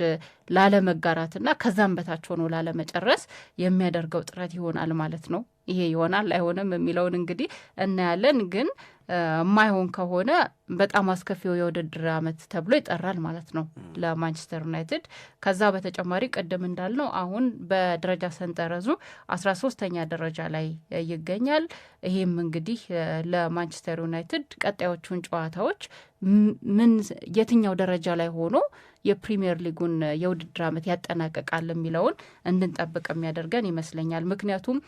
ላለመጋራትና ከዛም በታች ሆኖ ላለመጨረስ የሚያደርገው ጥረት ይሆናል ማለት ነው። ይሄ ይሆናል አይሆንም የሚለውን እንግዲህ እናያለን። ግን የማይሆን ከሆነ በጣም አስከፊው የውድድር ዓመት ተብሎ ይጠራል ማለት ነው ለማንቸስተር ዩናይትድ። ከዛ በተጨማሪ ቅድም እንዳልነው አሁን በደረጃ ሰንጠረዙ 13ኛ ደረጃ ላይ ይገኛል። ይህም እንግዲህ ለማንቸስተር ዩናይትድ ቀጣዮቹን ጨዋታዎች የትኛው ደረጃ ላይ ሆኖ የፕሪሚየር ሊጉን የውድድር ዓመት ያጠናቀቃል የሚለውን እንድንጠብቅ የሚያደርገን ይመስለኛል። ምክንያቱም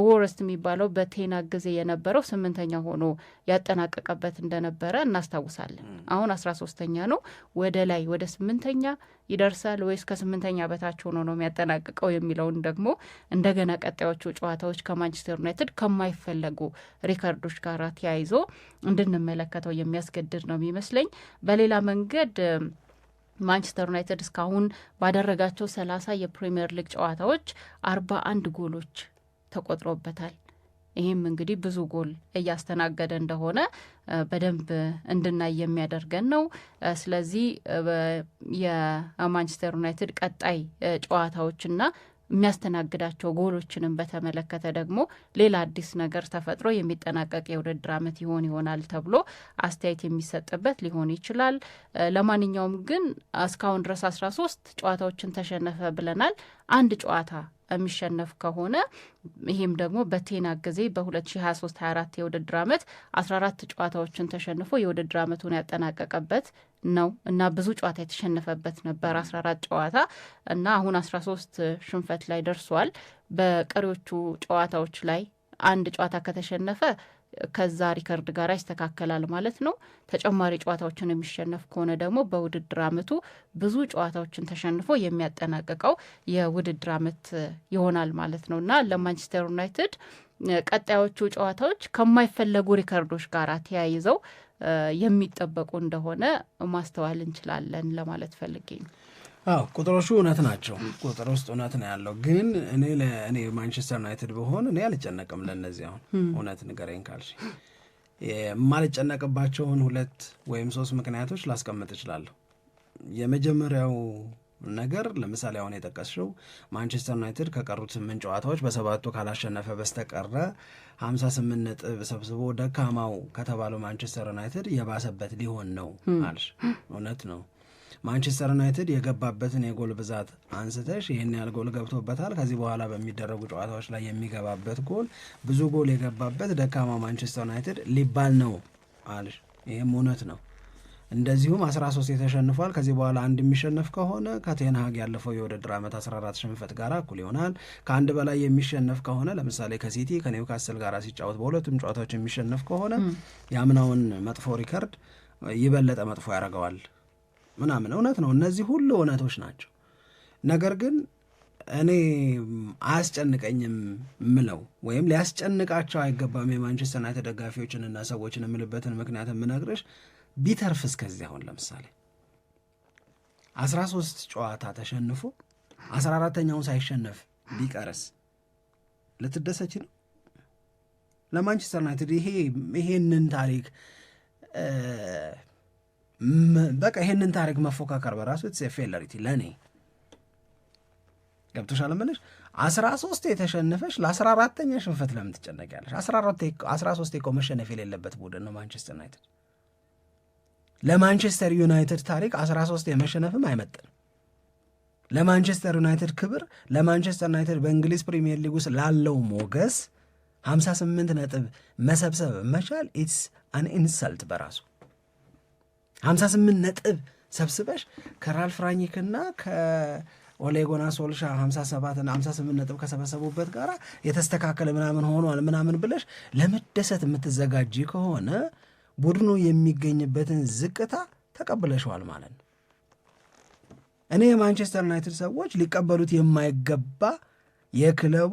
ወረስት የሚባለው በቴና ጊዜ የነበረው 8ኛ ሆኖ ያጠናቀቀበት እንደነበረ እናስታውሳለን። አሁን 13ኛ ነው። ወደ ላይ ወደ 8ኛ ይደርሳል ወይስ ከ8ኛ በታች ሆኖ ነው የሚያጠናቅቀው የሚለውን ደግሞ እንደገና ቀጣዮቹ ጨዋታዎች ከማንቸስተር ዩናይትድ ከማይፈለጉ ሪከርዶች ጋር ተያይዞ እንድንመለከተው የሚያስገድድ ነው የሚመስለኝ። በሌላ መንገድ ማንቸስተር ዩናይትድ እስካሁን ባደረጋቸው 30 የፕሪሚየር ሊግ ጨዋታዎች 41 ጎሎች ተቆጥሮበታል። ይህም እንግዲህ ብዙ ጎል እያስተናገደ እንደሆነ በደንብ እንድናይ የሚያደርገን ነው። ስለዚህ የማንቸስተር ዩናይትድ ቀጣይ ጨዋታዎችና የሚያስተናግዳቸው ጎሎችንም በተመለከተ ደግሞ ሌላ አዲስ ነገር ተፈጥሮ የሚጠናቀቅ የውድድር ዓመት ይሆናል ተብሎ አስተያየት የሚሰጥበት ሊሆን ይችላል። ለማንኛውም ግን እስካሁን ድረስ 13 ጨዋታዎችን ተሸነፈ ብለናል። አንድ ጨዋታ የሚሸነፍ ከሆነ ይህም ደግሞ በቴና ጊዜ በ2023/24 የውድድር ዓመት 14 ጨዋታዎችን ተሸንፎ የውድድር ዓመቱን ያጠናቀቀበት ነው እና ብዙ ጨዋታ የተሸነፈበት ነበር 14 ጨዋታ እና አሁን 13 ሽንፈት ላይ ደርሷል። በቀሪዎቹ ጨዋታዎች ላይ አንድ ጨዋታ ከተሸነፈ ከዛ ሪከርድ ጋር ይስተካከላል ማለት ነው። ተጨማሪ ጨዋታዎችን የሚሸነፍ ከሆነ ደግሞ በውድድር ዓመቱ ብዙ ጨዋታዎችን ተሸንፎ የሚያጠናቅቀው የውድድር ዓመት ይሆናል ማለት ነው እና ለማንቸስተር ዩናይትድ ቀጣዮቹ ጨዋታዎች ከማይፈለጉ ሪከርዶች ጋር ተያይዘው የሚጠበቁ እንደሆነ ማስተዋል እንችላለን ለማለት ፈልጌ ነው። ቁጥሮቹ እውነት ናቸው። ቁጥር ውስጥ እውነት ነው ያለው። ግን እኔ ማንቸስተር ዩናይትድ በሆን እኔ አልጨነቅም ለእነዚህ። አሁን እውነት ንገረኝ ካልሽ የማልጨነቅባቸውን 2 ወይም 3 ምክንያቶች ላስቀምጥ እችላለሁ። የመጀመሪያው ነገር ለምሳሌ አሁን የጠቀስሽው ማንቸስተር ዩናይትድ ከቀሩት 8 ጨዋታዎች በ7ቱ ካላሸነፈ በስተቀረ 58 ነጥብ ሰብስቦ ደካማው ከተባለው ማንቸስተር ዩናይትድ የባሰበት ሊሆን ነው አልሽ። እውነት ነው። ማንቸስተር ዩናይትድ የገባበትን የጎል ብዛት አንስተሽ ይህን ያህል ጎል ገብቶበታል፣ ከዚህ በኋላ በሚደረጉ ጨዋታዎች ላይ የሚገባበት ጎል ብዙ ጎል የገባበት ደካማ ማንቸስተር ዩናይትድ ሊባል ነው አልሽ። ይህም እውነት ነው። እንደዚሁም 13 የተሸንፏል። ከዚህ በኋላ አንድ የሚሸነፍ ከሆነ ከቴንሃግ ያለፈው የውድድር ዓመት 14 ሽንፈት ጋር እኩል ይሆናል። ከአንድ በላይ የሚሸነፍ ከሆነ ለምሳሌ ከሲቲ ከኒውካስል ጋር ሲጫወት በሁለቱም ጨዋታዎች የሚሸነፍ ከሆነ የአምናውን መጥፎ ሪከርድ ይበለጠ መጥፎ ያደርገዋል ምናምን። እውነት ነው። እነዚህ ሁሉ እውነቶች ናቸው። ነገር ግን እኔ አያስጨንቀኝም ምለው ወይም ሊያስጨንቃቸው አይገባም የማንቸስተር ዩናይትድ ደጋፊዎችንና ሰዎችን የምልበትን ምክንያት የምነግርሽ ቢተርፍ እስከዚህ አሁን ለምሳሌ 13 ጨዋታ ተሸንፎ 14ተኛውን ሳይሸነፍ ቢቀርስ ልትደሰች ነው? ለማንቸስተር ዩናይትድ ይሄንን ታሪክ በቃ ይሄንን ታሪክ መፎካከር በራሱ ፌለሪቲ ለእኔ ገብቶሻል እምልሽ 13 የተሸነፈሽ ለ14ተኛ ሽንፈት ለምን ትጨነቂያለሽ? 13 እኮ መሸነፍ የሌለበት ቡድን ነው ማንቸስተር ዩናይትድ። ለማንቸስተር ዩናይትድ ታሪክ 13 የመሸነፍም አይመጥንም። ለማንቸስተር ዩናይትድ ክብር፣ ለማንቸስተር ዩናይትድ በእንግሊዝ ፕሪሚየር ሊግ ውስጥ ላለው ሞገስ 58 ነጥብ መሰብሰብ መቻል ኢትስ አን ኢንሰልት በራሱ 58 ነጥብ ሰብስበሽ ከራልፍ ራኒክና ከኦሌጎና ሶልሻ 57 እና 58 ነጥብ ከሰበሰቡበት ጋር የተስተካከለ ምናምን ሆኗል ምናምን ብለሽ ለመደሰት የምትዘጋጂ ከሆነ ቡድኑ የሚገኝበትን ዝቅታ ተቀብለሽዋል ማለት ነው። እኔ የማንቸስተር ዩናይትድ ሰዎች ሊቀበሉት የማይገባ የክለቡ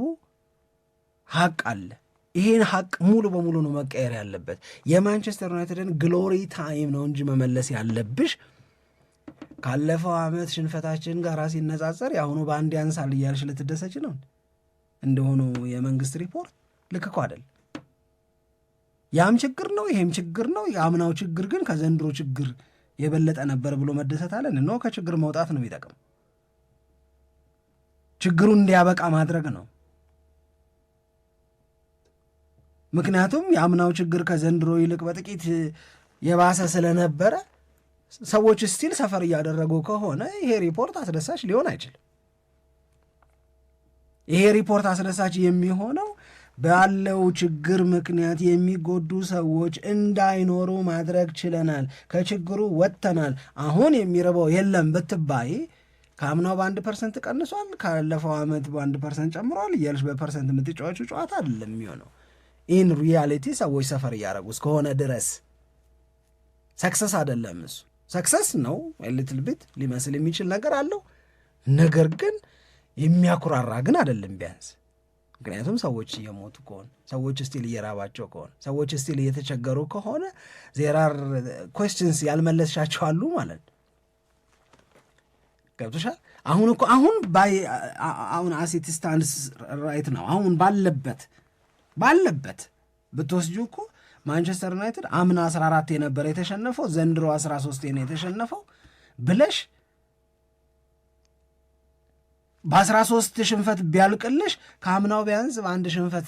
ሀቅ አለ። ይሄን ሀቅ ሙሉ በሙሉ ነው መቀየር ያለበት። የማንቸስተር ዩናይትድን ግሎሪ ታይም ነው እንጂ መመለስ ያለብሽ ካለፈው ዓመት ሽንፈታችን ጋር ሲነጻጸር የአሁኑ በአንድ ያንሳል እያልሽ ልትደሰች ነው እንደሆኑ የመንግስት ሪፖርት ልክ እኮ አይደል? ያም ችግር ነው ይሄም ችግር ነው። የአምናው ችግር ግን ከዘንድሮ ችግር የበለጠ ነበር ብሎ መደሰት አለን ነው? ከችግር መውጣት ነው የሚጠቅም። ችግሩን እንዲያበቃ ማድረግ ነው። ምክንያቱም የአምናው ችግር ከዘንድሮ ይልቅ በጥቂት የባሰ ስለነበረ ሰዎች ስቲል ሰፈር እያደረጉ ከሆነ ይሄ ሪፖርት አስደሳች ሊሆን አይችልም። ይሄ ሪፖርት አስደሳች የሚሆነው ባለው ችግር ምክንያት የሚጎዱ ሰዎች እንዳይኖሩ ማድረግ ችለናል፣ ከችግሩ ወጥተናል፣ አሁን የሚረባው የለም ብትባይ ከአምናው በ1% ቀንሷል፣ ካለፈው ዓመት በ1% ጨምሯል እያልሽ በፐርሰንት የምትጫወቹ ጨዋታ አይደለም የሚሆነው። ኢን ሪያሊቲ ሰዎች ሰፈር እያደረጉ እስከሆነ ድረስ ሰክሰስ አይደለም። እሱ ሰክሰስ ነው፣ ሊትል ቢት ሊመስል የሚችል ነገር አለው፣ ነገር ግን የሚያኩራራ ግን አይደለም ቢያንስ። ምክንያቱም ሰዎች እየሞቱ ከሆነ ሰዎች ስቲል እየራባቸው ከሆነ ሰዎች ስቲል እየተቸገሩ ከሆነ ዜራር ኩዌስችንስ ያልመለስሻቸው አሉ ማለት ገብቶሻል። አሁን እኮ አሁን አሴት ስታንድስ ራይት ነው። አሁን ባለበት ብትወስጁ እኮ ማንቸስተር ዩናይትድ አምና 14 የነበረ የተሸነፈው ዘንድሮ 13 ነው የተሸነፈው ብለሽ በ13 ሽንፈት ቢያልቅልሽ ከአምናው ቢያንስ በአንድ ሽንፈት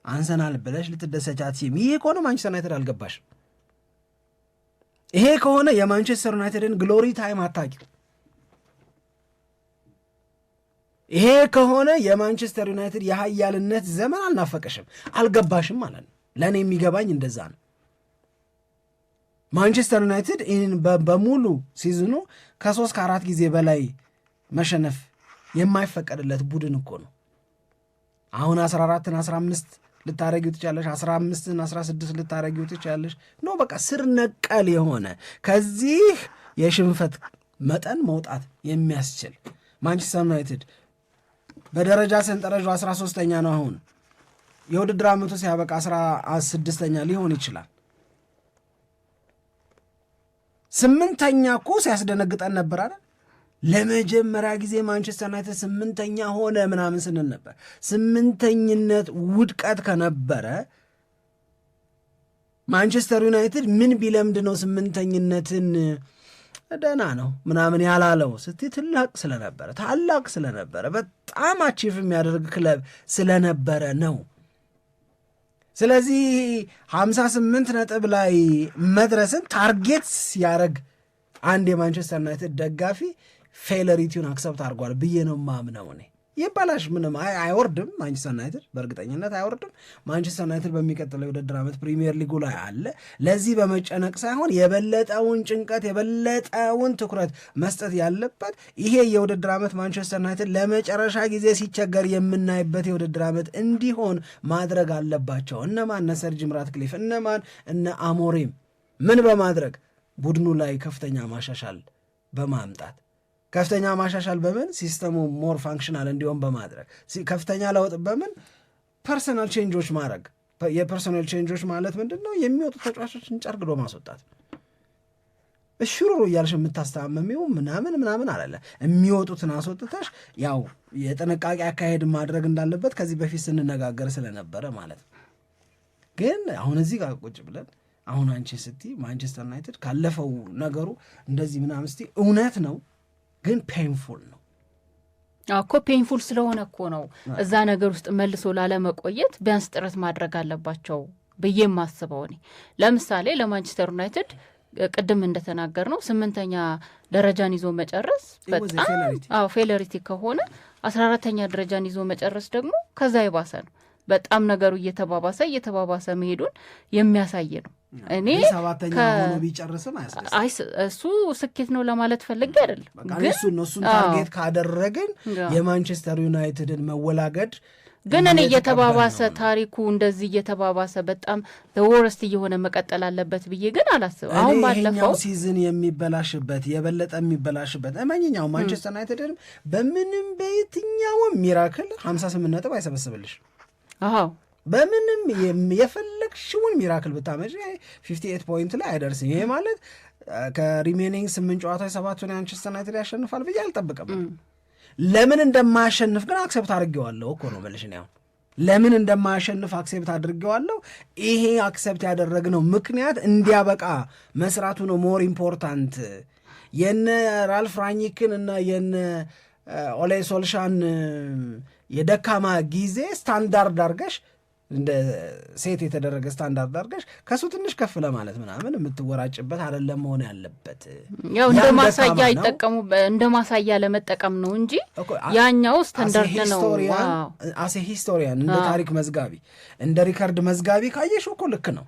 አንሰናል ብለሽ ልትደሰቻት ሲም። ይሄ ከሆነ ማንቸስተር ዩናይትድ አልገባሽም። ይሄ ከሆነ የማንቸስተር ዩናይትድን ግሎሪ ታይም አታቂ። ይሄ ከሆነ የማንቸስተር ዩናይትድ የሀያልነት ዘመን አልናፈቀሽም፣ አልገባሽም ማለት ነው። ለእኔ የሚገባኝ እንደዛ ነው። ማንቸስተር ዩናይትድ በሙሉ ሲዝኑ ከ3 ከ4 ጊዜ በላይ መሸነፍ የማይፈቀድለት ቡድን እኮ ነው። አሁን 14ን 15 ልታረጊው ትችላለሽ፣ 15ን 16 ልታረጊው ትችላለሽ። ኖ በቃ ስር ነቀል የሆነ ከዚህ የሽንፈት መጠን መውጣት የሚያስችል ማንቸስተር ዩናይትድ በደረጃ ሰንጠረዡ 13ኛ ነው። አሁን የውድድር ዓመቱ ሲያበቃ 16ኛ ሊሆን ይችላል። 8ኛ እኮ ሲያስደነግጠን ነበር አይደል? ለመጀመሪያ ጊዜ ማንቸስተር ዩናይትድ 8ኛ ሆነ ምናምን ስንል ነበር። 8ኝነት ውድቀት ከነበረ ማንቸስተር ዩናይትድ ምን ቢለምድ ነው 8ኝነትን ደህና ነው ምናምን ያላለው ስትይ ታላቅ ስለነበረ በጣም አቺፍ የሚያደርግ ክለብ ስለነበረ ነው። ስለዚህ 58 ነጥብ ላይ መድረስን ታርጌት ሲያደርግ አንድ የማንቸስተር ዩናይትድ ደጋፊ ፌለሪቲውን አክሰፕት አድርጓል ብዬ ነው ማምነው። እኔ ይባላሽ ምንም አይወርድም ማንቸስተር ዩናይትድ በእርግጠኝነት አይወርድም። ማንቸስተር ዩናይትድ በሚቀጥለው የውድድር ዓመት ፕሪሚየር ሊጉ ላይ አለ። ለዚህ በመጨነቅ ሳይሆን የበለጠውን ጭንቀት የበለጠውን ትኩረት መስጠት ያለበት ይሄ የውድድር ዓመት ማንቸስተር ዩናይትድ ለመጨረሻ ጊዜ ሲቸገር የምናይበት የውድድር ዓመት እንዲሆን ማድረግ አለባቸው። እነማን? እነ ሰር ጂም ራትክሊፍ፣ እነ አሞሪም ምን በማድረግ ቡድኑ ላይ ከፍተኛ ማሻሻል በማምጣት ከፍተኛ ማሻሻል በምን ሲስተሙ ሞር ፋንክሽናል እንዲሆን በማድረግ ከፍተኛ ለውጥ በምን ፐርሰናል ቼንጆች ማድረግ። የፐርሰናል ቼንጆች ማለት ምንድን ነው? የሚወጡ ተጫዋቾችን ጨርግዶ ማስወጣት። እሽሩሩ እያልሽ የምታስተማመሚው ምናምን አላለ። የሚወጡትን አስወጥተሽ ያው የጥንቃቄ አካሄድ ማድረግ እንዳለበት ከዚህ በፊት ስንነጋገር ስለነበረ ማለት ነው። ግን አሁን እዚህ ጋር ቁጭ ብለን አሁን አንቺ ስትይ ማንቸስተር ዩናይትድ ካለፈው ነገሩ እንደዚህ ምናምን ስትይ እውነት ነው፣ ግን ፔንፉል ነው እኮ። ፔንፉል ስለሆነ እኮ ነው እዛ ነገር ውስጥ መልሶ ላለመቆየት ቢያንስ ጥረት ማድረግ አለባቸው ብዬ የማስበው እኔ። ለምሳሌ ለማንቸስተር ዩናይትድ ቅድም እንደተናገር ነው 8ኛ ደረጃን ይዞ መጨረስ በጣም ፌለሪቲ ከሆነ 14ኛ ደረጃን ይዞ መጨረስ ደግሞ ከዛ የባሰ ነው። በጣም ነገሩ እየተባባሰ መሄዱን የሚያሳይ ነው። እኔ ሰባተኛ ሆኖ ቢጨርስም እሱ ስኬት ነው ለማለት ፈልጌ አይደለም። ግን እሱን ታርጌት ካደረግን የማንቸስተር ዩናይትድን መወላገድ ግን እኔ እየተባባሰ ታሪኩ እንደዚህ እየተባባሰ በጣም በወረስት እየሆነ መቀጠል አለበት ብዬ ግን አላስብም። አሁን ባለፈው ሲዝን የሚበላሽበት የበለጠ የሚበላሽበት ማንኛውም ማንቸስተር ዩናይትድን በምንም በየትኛው ሚራክል 58 ነጥብ አይሰበስብልሽ። በምንም የፈለግሽውን ሚራክል ብታመጪ 58 ፖይንት ላይ አይደርስም። ይሄ ማለት ከሪሜኒንግ 8 ጨዋታዎች 7ቱን ማንቸስተር ዩናይትድ ያሸንፋል ብዬ አልጠብቅም። ለምን እንደማያሸንፍ ግን አክሴፕት አድርጌዋለሁ እኮ ነው መልሽ ነው። ለምን እንደማያሸንፍ አክሴፕት አድርጌዋለሁ። ይሄ አክሴፕት ያደረግነው ምክንያት እንዲያበቃ መስራቱ ነው ሞር ኢምፖርታንት። የነ ራልፍ ራኒክን እና የነ ኦሌ ሶልሻን የደካማ ጊዜ ስታንዳርድ አድርገሽ እንደ ሴት የተደረገ ስታንዳርድ አድርገሽ ከሱ ትንሽ ከፍ ለማለት ምናምን የምትወራጭበት አይደለም መሆን ያለበት። ያው እንደ ማሳያ ይጠቀሙ እንደ ማሳያ ለመጠቀም ነው እንጂ ያኛው ስታንዳርድ ነው። አሴ ሂስቶሪያን እንደ ታሪክ መዝጋቢ እንደ ሪከርድ መዝጋቢ ካየሽ እኮ ልክ ነው።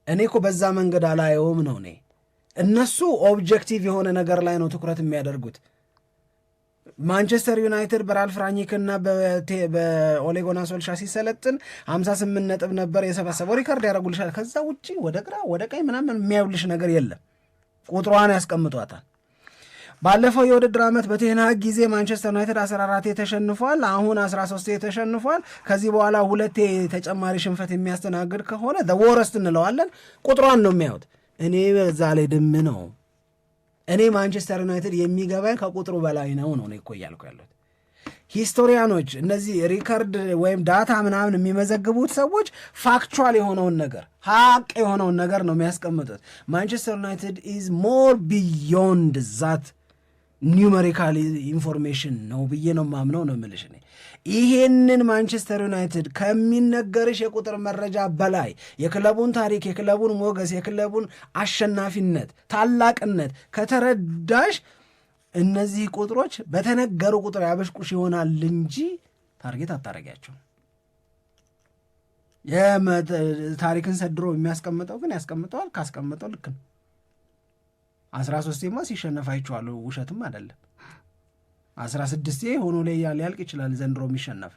እኔ እኮ በዛ መንገድ አላየውም ነው። እኔ እነሱ ኦብጀክቲቭ የሆነ ነገር ላይ ነው ትኩረት የሚያደርጉት። ማንቸስተር ዩናይትድ በራልፍ ራኒክና በኦሌ ጉናር ሶልሻር ሲሰለጥን 58 ነጥብ ነበር የሰበሰበው። ሪካርድ ያደረጉልሻል። ከዛ ውጪ ወደ ግራ ወደ ቀኝ ምናምን የሚያዩልሽ ነገር የለም። ቁጥሯን ያስቀምጧታል። ባለፈው የውድድር ዓመት በቴን ሃግ ጊዜ ማንቸስተር ዩናይትድ 14 ተሸንፏል። አሁን 13 ተሸንፏል። ከዚህ በኋላ 2 ተጨማሪ ሽንፈት የሚያስተናግድ ከሆነ ወረስት እንለዋለን። ቁጥሯን ነው የሚያዩት። እኔ በዛ ላይ ድም ነው። እኔ ማንቸስተር ዩናይትድ የሚገባኝ ከቁጥሩ በላይ ነው እኮ እያልኩ ያለሁት። ሂስቶሪያኖች እነዚህ ሪከርድ ወይም ዳታ ምናምን የሚመዘግቡት ሰዎች ፋክቹዋል የሆነውን ነገር ሀቅ የሆነውን ነገር ነው የሚያስቀምጡት። ማንቸስተር ዩናይትድ ኢዝ ሞር ቢዮንድ ዛት ኒውሜሪካል ኢንፎርሜሽን ነው ብዬ ነው ማምነው ነው የምልሽ። እኔ ይሄንን ማንቸስተር ዩናይትድ ከሚነገርሽ የቁጥር መረጃ በላይ የክለቡን ታሪክ፣ የክለቡን ሞገስ፣ የክለቡን አሸናፊነት፣ ታላቅነት ከተረዳሽ እነዚህ ቁጥሮች በተነገሩ ቁጥር ያበሽቁሽ ይሆናል እንጂ ታርጌት አታረጊያቸው። ታሪክን ሰድሮ የሚያስቀምጠው ግን ያስቀምጠዋል። ካስቀምጠው ልክ ነው። 13ማ ሲሸነፍ አይቼዋለሁ፣ ውሸትም አይደለም። 16 ሆኖ ላይ ሊያልቅ ይችላል ዘንድሮ የሚሸነፍ።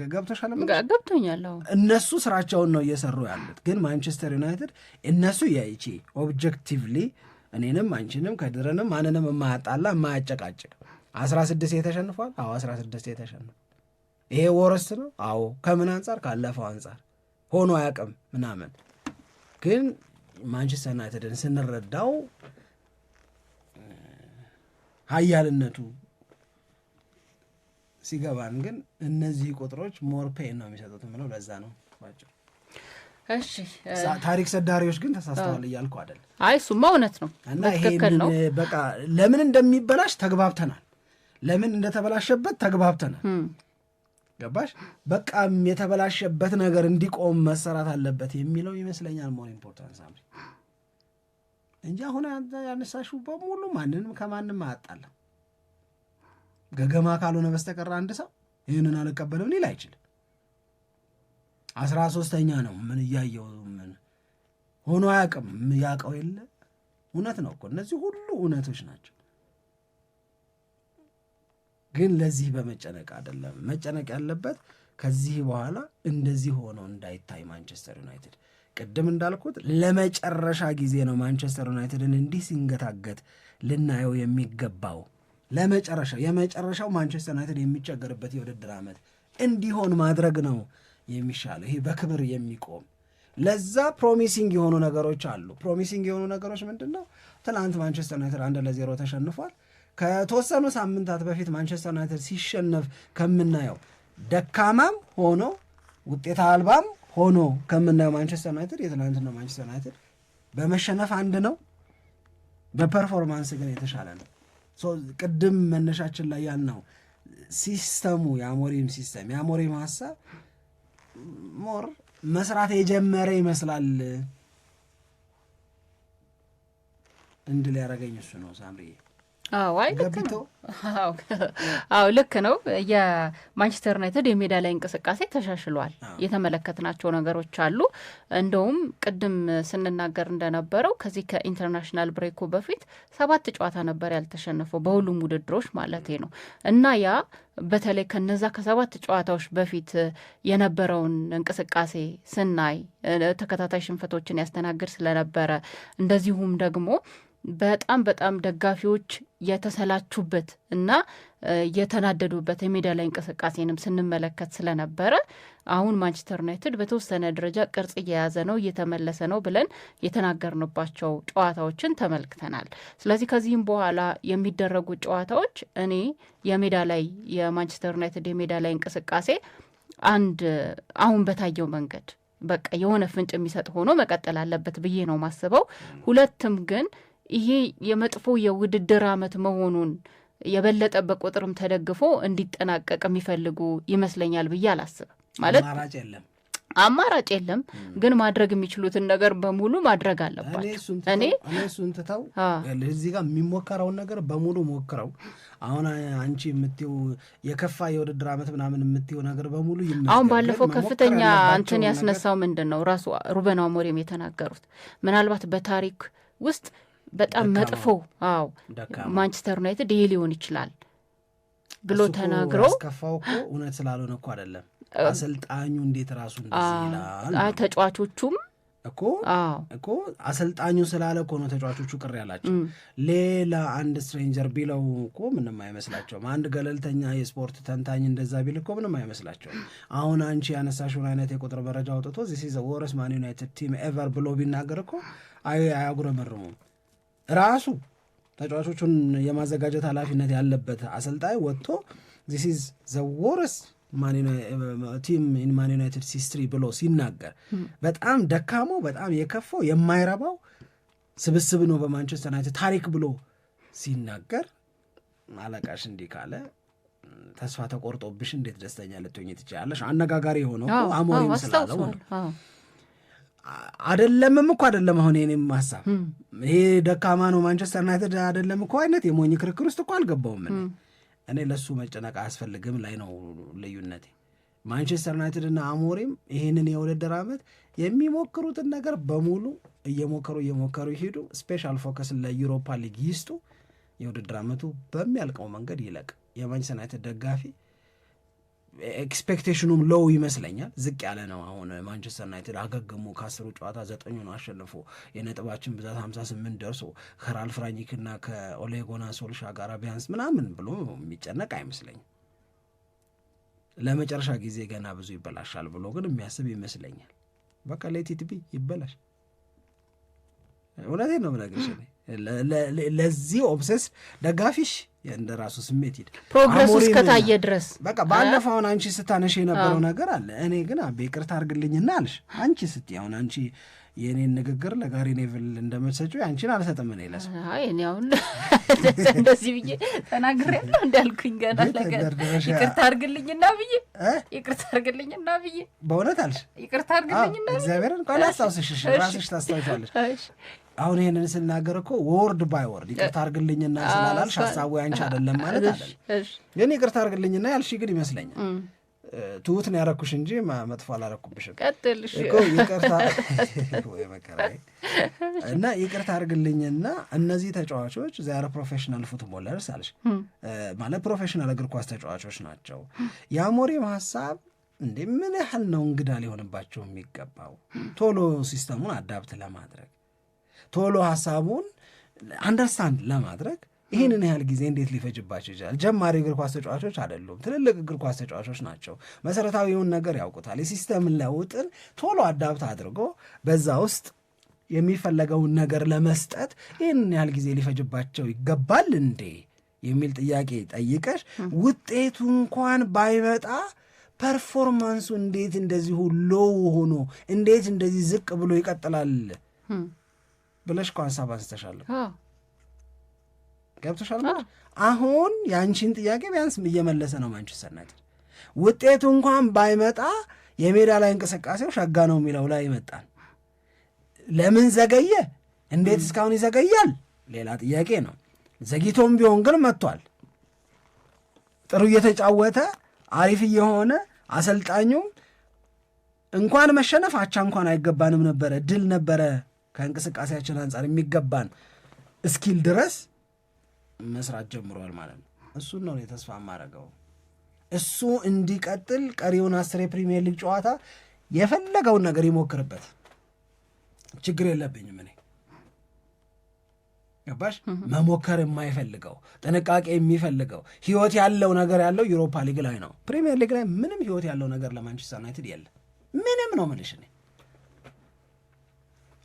ገብቶሻል? ገብቶኛል። እነሱ ስራቸውን ነው እየሰሩ ያሉት። ግን ማንቸስተር ዩናይትድ እነሱ ያይቺ ኦብጀክቲቭሊ እኔንም አንቺንም ከድረንም ማንንም የማያጣላ የማያጨቃጭቅ 16 ተሸንፏል። አዎ 16 ተሸንፏል። ይሄ ወረስ ነው። አዎ ከምን አንጻር? ካለፈው አንጻር ሆኖ አያውቅም ምናምን። ግን ማንቸስተር ዩናይትድን ስንረዳው ሀያልነቱ ሲገባን ግን እነዚህ ቁጥሮች ሞር ፔን ነው የሚሰጡት ምለው ለዛ ነው ባጭሩ። እሺ ታሪክ ሰዳሪዎች ግን ተሳስተዋል እያልኩ አይደል። አይ እሱማ እውነት ነው እና ትክክል ነው። በቃ ለምን እንደሚበላሽ ተግባብተናል፣ ለምን እንደተበላሸበት ተግባብተናል። ገባሽ? በቃም የተበላሸበት ነገር እንዲቆም መሰራት አለበት የሚለው ይመስለኛል ሞር ኢምፖርታንስ ሳምሪ እንጂ አሁን ያነሳሽው በሙሉ ማንንም ከማንም አያጣለም። ገገማ ካልሆነ በስተቀር አንድ ሰው ይህንን አልቀበልም ሊል አይችልም። 13ኛ ነው ምን እያየው ምን ሆኖ አያውቅም። ያውቀው የለ እውነት ነው እኮ እነዚህ ሁሉ እውነቶች ናቸው። ግን ለዚህ በመጨነቅ አይደለም መጨነቅ ያለበት። ከዚህ በኋላ እንደዚህ ሆኖ እንዳይታይ ማንቸስተር ዩናይትድ ቅድም እንዳልኩት ለመጨረሻ ጊዜ ነው ማንቸስተር ዩናይትድን እንዲህ ሲንገታገት ልናየው የሚገባው። የመጨረሻው ማንቸስተር ዩናይትድ የሚቸገርበት የውድድር ዓመት እንዲሆን ማድረግ ነው የሚሻለው። ይሄ በክብር የሚቆም ለዛ ፕሮሚሲንግ የሆኑ ነገሮች አሉ። ፕሮሚሲንግ የሆኑ ነገሮች ምንድን ነው? ትናንት ማንቸስተር ዩናይትድ 1-0 ተሸንፏል። ከተወሰኑ ሳምንታት በፊት ማንቸስተር ዩናይትድ ሲሸነፍ ከምናየው ደካማም ሆኖ ውጤት አልባም ሆኖ ከምናየው ማንቸስተር ዩናይትድ የትናንትናው ማንቸስተር ዩናይትድ በመሸነፍ አንድ ነው፣ በፐርፎርማንስ ግን የተሻለ ነው። ቅድም መነሻችን ላይ ያልነው ሲስተሙ የአሞሪም ሲስተም የአሞሪም ሀሳብ ሞር መስራት የጀመረ ይመስላል እንድል ያደረገኝ እሱ ነው ሳምሪ። ልክ ነው። የማንቸስተር ዩናይትድ የሜዳ ላይ እንቅስቃሴ ተሻሽሏል። የተመለከትናቸው ነገሮች አሉ። እንደውም ቅድም ስንናገር እንደነበረው ከዚህ ከኢንተርናሽናል ብሬኩ በፊት 7 ጨዋታ ነበር ያልተሸነፈው በሁሉም ውድድሮች ማለት ነው እና ያ በተለይ ከነዛ ከ7 ጨዋታዎች በፊት የነበረውን እንቅስቃሴ ስናይ ተከታታይ ሽንፈቶችን ያስተናግድ ስለነበረ እንደዚሁም ደግሞ በጣም ደጋፊዎች የተሰላቹበት እና የተናደዱበት የሜዳ ላይ እንቅስቃሴንም ስንመለከት ስለነበረ አሁን ማንቸስተር ዩናይትድ በተወሰነ ደረጃ ቅርጽ እየያዘ ነው፣ እየተመለሰ ነው ብለን የተናገርንባቸው ጨዋታዎችን ተመልክተናል። ስለዚህ ከዚህም በኋላ የሚደረጉ ጨዋታዎች እኔ የማንቸስተር ዩናይትድ የሜዳ ላይ እንቅስቃሴ አሁን በታየው መንገድ በቃ የሆነ ፍንጭ የሚሰጥ ሆኖ መቀጠል አለበት ብዬ ነው ማስበው። ሁለትም ግን ይሄ የመጥፎ የውድድር ዓመት መሆኑን የበለጠ በቁጥርም ተደግፎ እንዲጠናቀቅ የሚፈልጉ ይመስለኛል ብዬ አላስብም። ማለት አማራጭ የለም፣ ግን ማድረግ የሚችሉትን ነገር በሙሉ ማድረግ አለባቸው። እኔ እሱን ትተው እዚህ ጋር የሚሞከረውን ነገር በሙሉ ሞክረው አሁን አንቺ የምትይው የከፋ የውድድር ዓመት ምናምን የምትይው ነገር በሙሉ አሁን ባለፈው ከፍተኛ እንትን ያስነሳው ምንድን ነው ራሱ ሩበን አሞሪም የተናገሩት ምናልባት በታሪክ ውስጥ በጣም መጥፎ ማንቸስተር ዩናይትድ ይሄ ሊሆን ይችላል ብሎ ተናግሮ ያስከፋው እኮ እውነት ስላልሆነ እኮ አይደለም። አሰልጣኙ እንዴት ራሱ እንደዚህ ይላል፣ ተጫዋቾቹም እኮ አሰልጣኙ ስላለ እኮ ነው ተጫዋቾቹ ቅር ያላቸው። ሌላ አንድ ስትሬንጀር ቢለው እኮ ምንም አይመስላቸውም። አንድ ገለልተኛ የስፖርት ተንታኝ እንደዛ ቢል እኮ ምንም አይመስላቸውም። አሁን አንቺ ያነሳሽውን አይነት የቁጥር መረጃ አውጥቶ this is the worst Man United team ever ብሎ ቢናገር እኮ አያጉረመርሙም። ራሱ ተጫዋቾቹን የማዘጋጀት ኃላፊነት ያለበት አሰልጣኝ ወጥቶ this is the worst ቲም ኢን ማን ዩናይትድ ሂስትሪ ብሎ ሲናገር በጣም ደካማው በጣም የከፋው የማይረባው ስብስብ ነው በማንቸስተር ዩናይትድ ታሪክ ብሎ ሲናገር አለቃሽ እንዲህ ካለ ተስፋ ተቆርጦብሽ እንዴት ደስተኛ ልትሆኚ ትችላለሽ? አነጋጋሪ የሆነው አሞሪም ስላለው አይደለም እኮ አይደለም። አሁን የኔም ሀሳብ ይሄ ደካማ ነው ማንቸስተር ዩናይትድ አይደለም እኮ አይነት የሞኝ ክርክር ውስጥ እኮ አልገባውም። እኔ ለሱ መጨነቅ አያስፈልግም ላይ ነው ልዩነቴ። ማንቸስተር ዩናይትድ እና አሞሪም ይህንን የውድድር ዓመት የሚሞክሩትን ነገር በሙሉ እየሞከሩ ይሄዱ። ስፔሻል ፎከስ ለዩሮፓ ሊግ ይስጡ። የውድድር ዓመቱ በሚያልቀው መንገድ ይለቅ። የማንቸስተር ዩናይትድ ደጋፊ ኤክስፔክቴሽኑም ሎው ይመስለኛል፣ ዝቅ ያለ ነው። አሁን ማንቸስተር ዩናይትድ አገግሞ ከ10 ጨዋታ 9 አሸንፎ የነጥባችን ብዛት 58 ደርሶ ከራልፍ ራኒክና ከኦሌጎና ሶልሻ ጋር ቢያንስ ምናምን ብሎ የሚጨነቅ አይመስለኝም። ለመጨረሻ ጊዜ ገና ብዙ ይበላሻል ብሎ ግን የሚያስብ ይመስለኛል። በቃ ሌቲት ቢ ይበላሽ። እውነቴን ነው የምነግርሽ። ለዚህ ኦብሰስ ደጋፊሽ እንደ ራሱ ስሜት ሂድ ፕሮግረሱ እስከታየ ድረስ በቃ ባለፈው አሁን አንቺ ስታነሽ የነበረው ነገር አለ። እኔ ግን አቤ ይቅርታ አድርግልኝና አልሽ አንቺ ስትይ አሁን አንቺ የኔን ንግግር ለጋሪ ኔቭል እንደምትሰጪው አንቺን አልሰጥም። እኔ ለሰ እኔ አሁን እንደዚህ ብዬ ተናግሬያለሁ እንዳልኩኝ ገና ነገር ይቅርታ አድርግልኝና ብዬ በእውነት አልሽ ይቅርታ አድርግልኝና እግዚአብሔርን ቆይ ላስታውስሽ፣ ራስሽ ታስታውሻለሽ። አሁን ይሄንን ስናገር እኮ ወርድ ባይ ወርድ ይቅርታ አድርግልኝና ስላላልሽ ሀሳቡ ያንቺ አይደለም ማለት አይደለም። ግን ይቅርታ አድርግልኝና ያልሽ ግን ይመስለኛል ትሁት ነው ያረኩሽ እንጂ መጥፎ አላረኩብሽም። ቀጥልሽ እኮ ይቅርታ ወይ መከራይ እና ይቅርታ አድርግልኝና እነዚህ ተጫዋቾች ዛሬ ፕሮፌሽናል ፉትቦለርስ አልሽ ማለት ፕሮፌሽናል እግር ኳስ ተጫዋቾች ናቸው። የአሞሪም ሀሳብ እንዴ ምን ያህል ነው እንግዳ ሊሆንባቸው የሚገባው? ቶሎ ሲስተሙን አዳፕት ለማድረግ ቶሎ ሀሳቡን አንደርስታንድ ለማድረግ ይህንን ያህል ጊዜ እንዴት ሊፈጅባቸው ይችላል? ጀማሪ እግር ኳስ ተጫዋቾች አይደሉም፣ ትልልቅ እግር ኳስ ተጫዋቾች ናቸው። መሰረታዊውን ነገር ያውቁታል። የሲስተም ለውጥን ቶሎ አዳፕት አድርጎ በዛ ውስጥ የሚፈለገውን ነገር ለመስጠት ይህንን ያህል ጊዜ ሊፈጅባቸው ይገባል እንዴ የሚል ጥያቄ ጠይቀሽ ውጤቱ እንኳን ባይመጣ ፐርፎርማንሱ እንዴት እንደዚህ ሎው ሆኖ እንዴት እንደዚህ ዝቅ ብሎ ይቀጥላል ብለሽ እኮ ሀሳብ አንስተሻለሁ። ገብቶሻል ማለት አሁን የአንቺን ጥያቄ ቢያንስ እየመለሰ ነው ማንቸስተር ዩናይትድ። ውጤቱ እንኳን ባይመጣ የሜዳ ላይ እንቅስቃሴው ሸጋ ነው የሚለው ላይ ይመጣል። ለምን ዘገየ፣ እንዴት እስካሁን ይዘገያል ሌላ ጥያቄ ነው። ዘግይቶም ቢሆን ግን መጥቷል። ጥሩ እየተጫወተ አሪፍ እየሆነ አሰልጣኙም እንኳን መሸነፍ አቻ እንኳን አይገባንም ነበረ፣ ድል ነበረ ከእንቅስቃሴያችን አንጻር የሚገባን እስኪል ድረስ መስራት ጀምሯል ማለት ነው። እሱን ነው ተስፋ የማደርገው። እሱ እንዲቀጥል ቀሪውን 10 የፕሪሚየር ሊግ ጨዋታ የፈለገውን ነገር ይሞክርበት፣ ችግር የለብኝም እኔ። ገባሽ? መሞከር የማይፈልገው ጥንቃቄ የሚፈልገው ህይወት ያለው ነገር ያለው ዩሮፓ ሊግ ላይ ነው። ፕሪሚየር ሊግ ላይ ምንም ህይወት ያለው ነገር ለማንቸስተር ዩናይትድ የለም። ምንም ነው የምልሽ እኔ።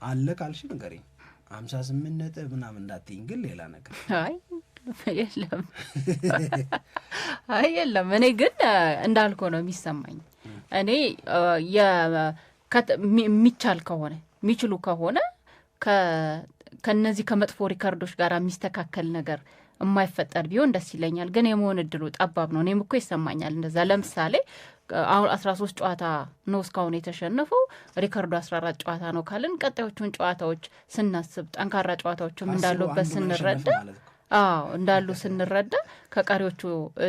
አለ ካልሽ ንገሪኝ፣ 58 ነጥብ ምናምን እንዳትይኝ ግን ሌላ ነገር የለም የለም። እኔ ግን እንዳልኮ ነው የሚሰማኝ። እኔ የሚቻል ከሆነ የሚችሉ ከሆነ ከነዚህ ከመጥፎ ሪካርዶች ጋር የሚስተካከል ነገር የማይፈጠር ቢሆን ደስ ይለኛል። ግን የመሆን እድሉ ጠባብ ነው። እኔም እኮ ይሰማኛል እንደዛ። ለምሳሌ አሁን 13 ጨዋታ ነው እስካሁን የተሸነፈው፣ ሪካርዱ 14 ጨዋታ ነው ካልን ቀጣዮቹን ጨዋታዎች ስናስብ ጠንካራ ጨዋታዎችም እንዳሉበት ስንረዳ እንዳሉ ስንረዳ ከቀሪዎቹ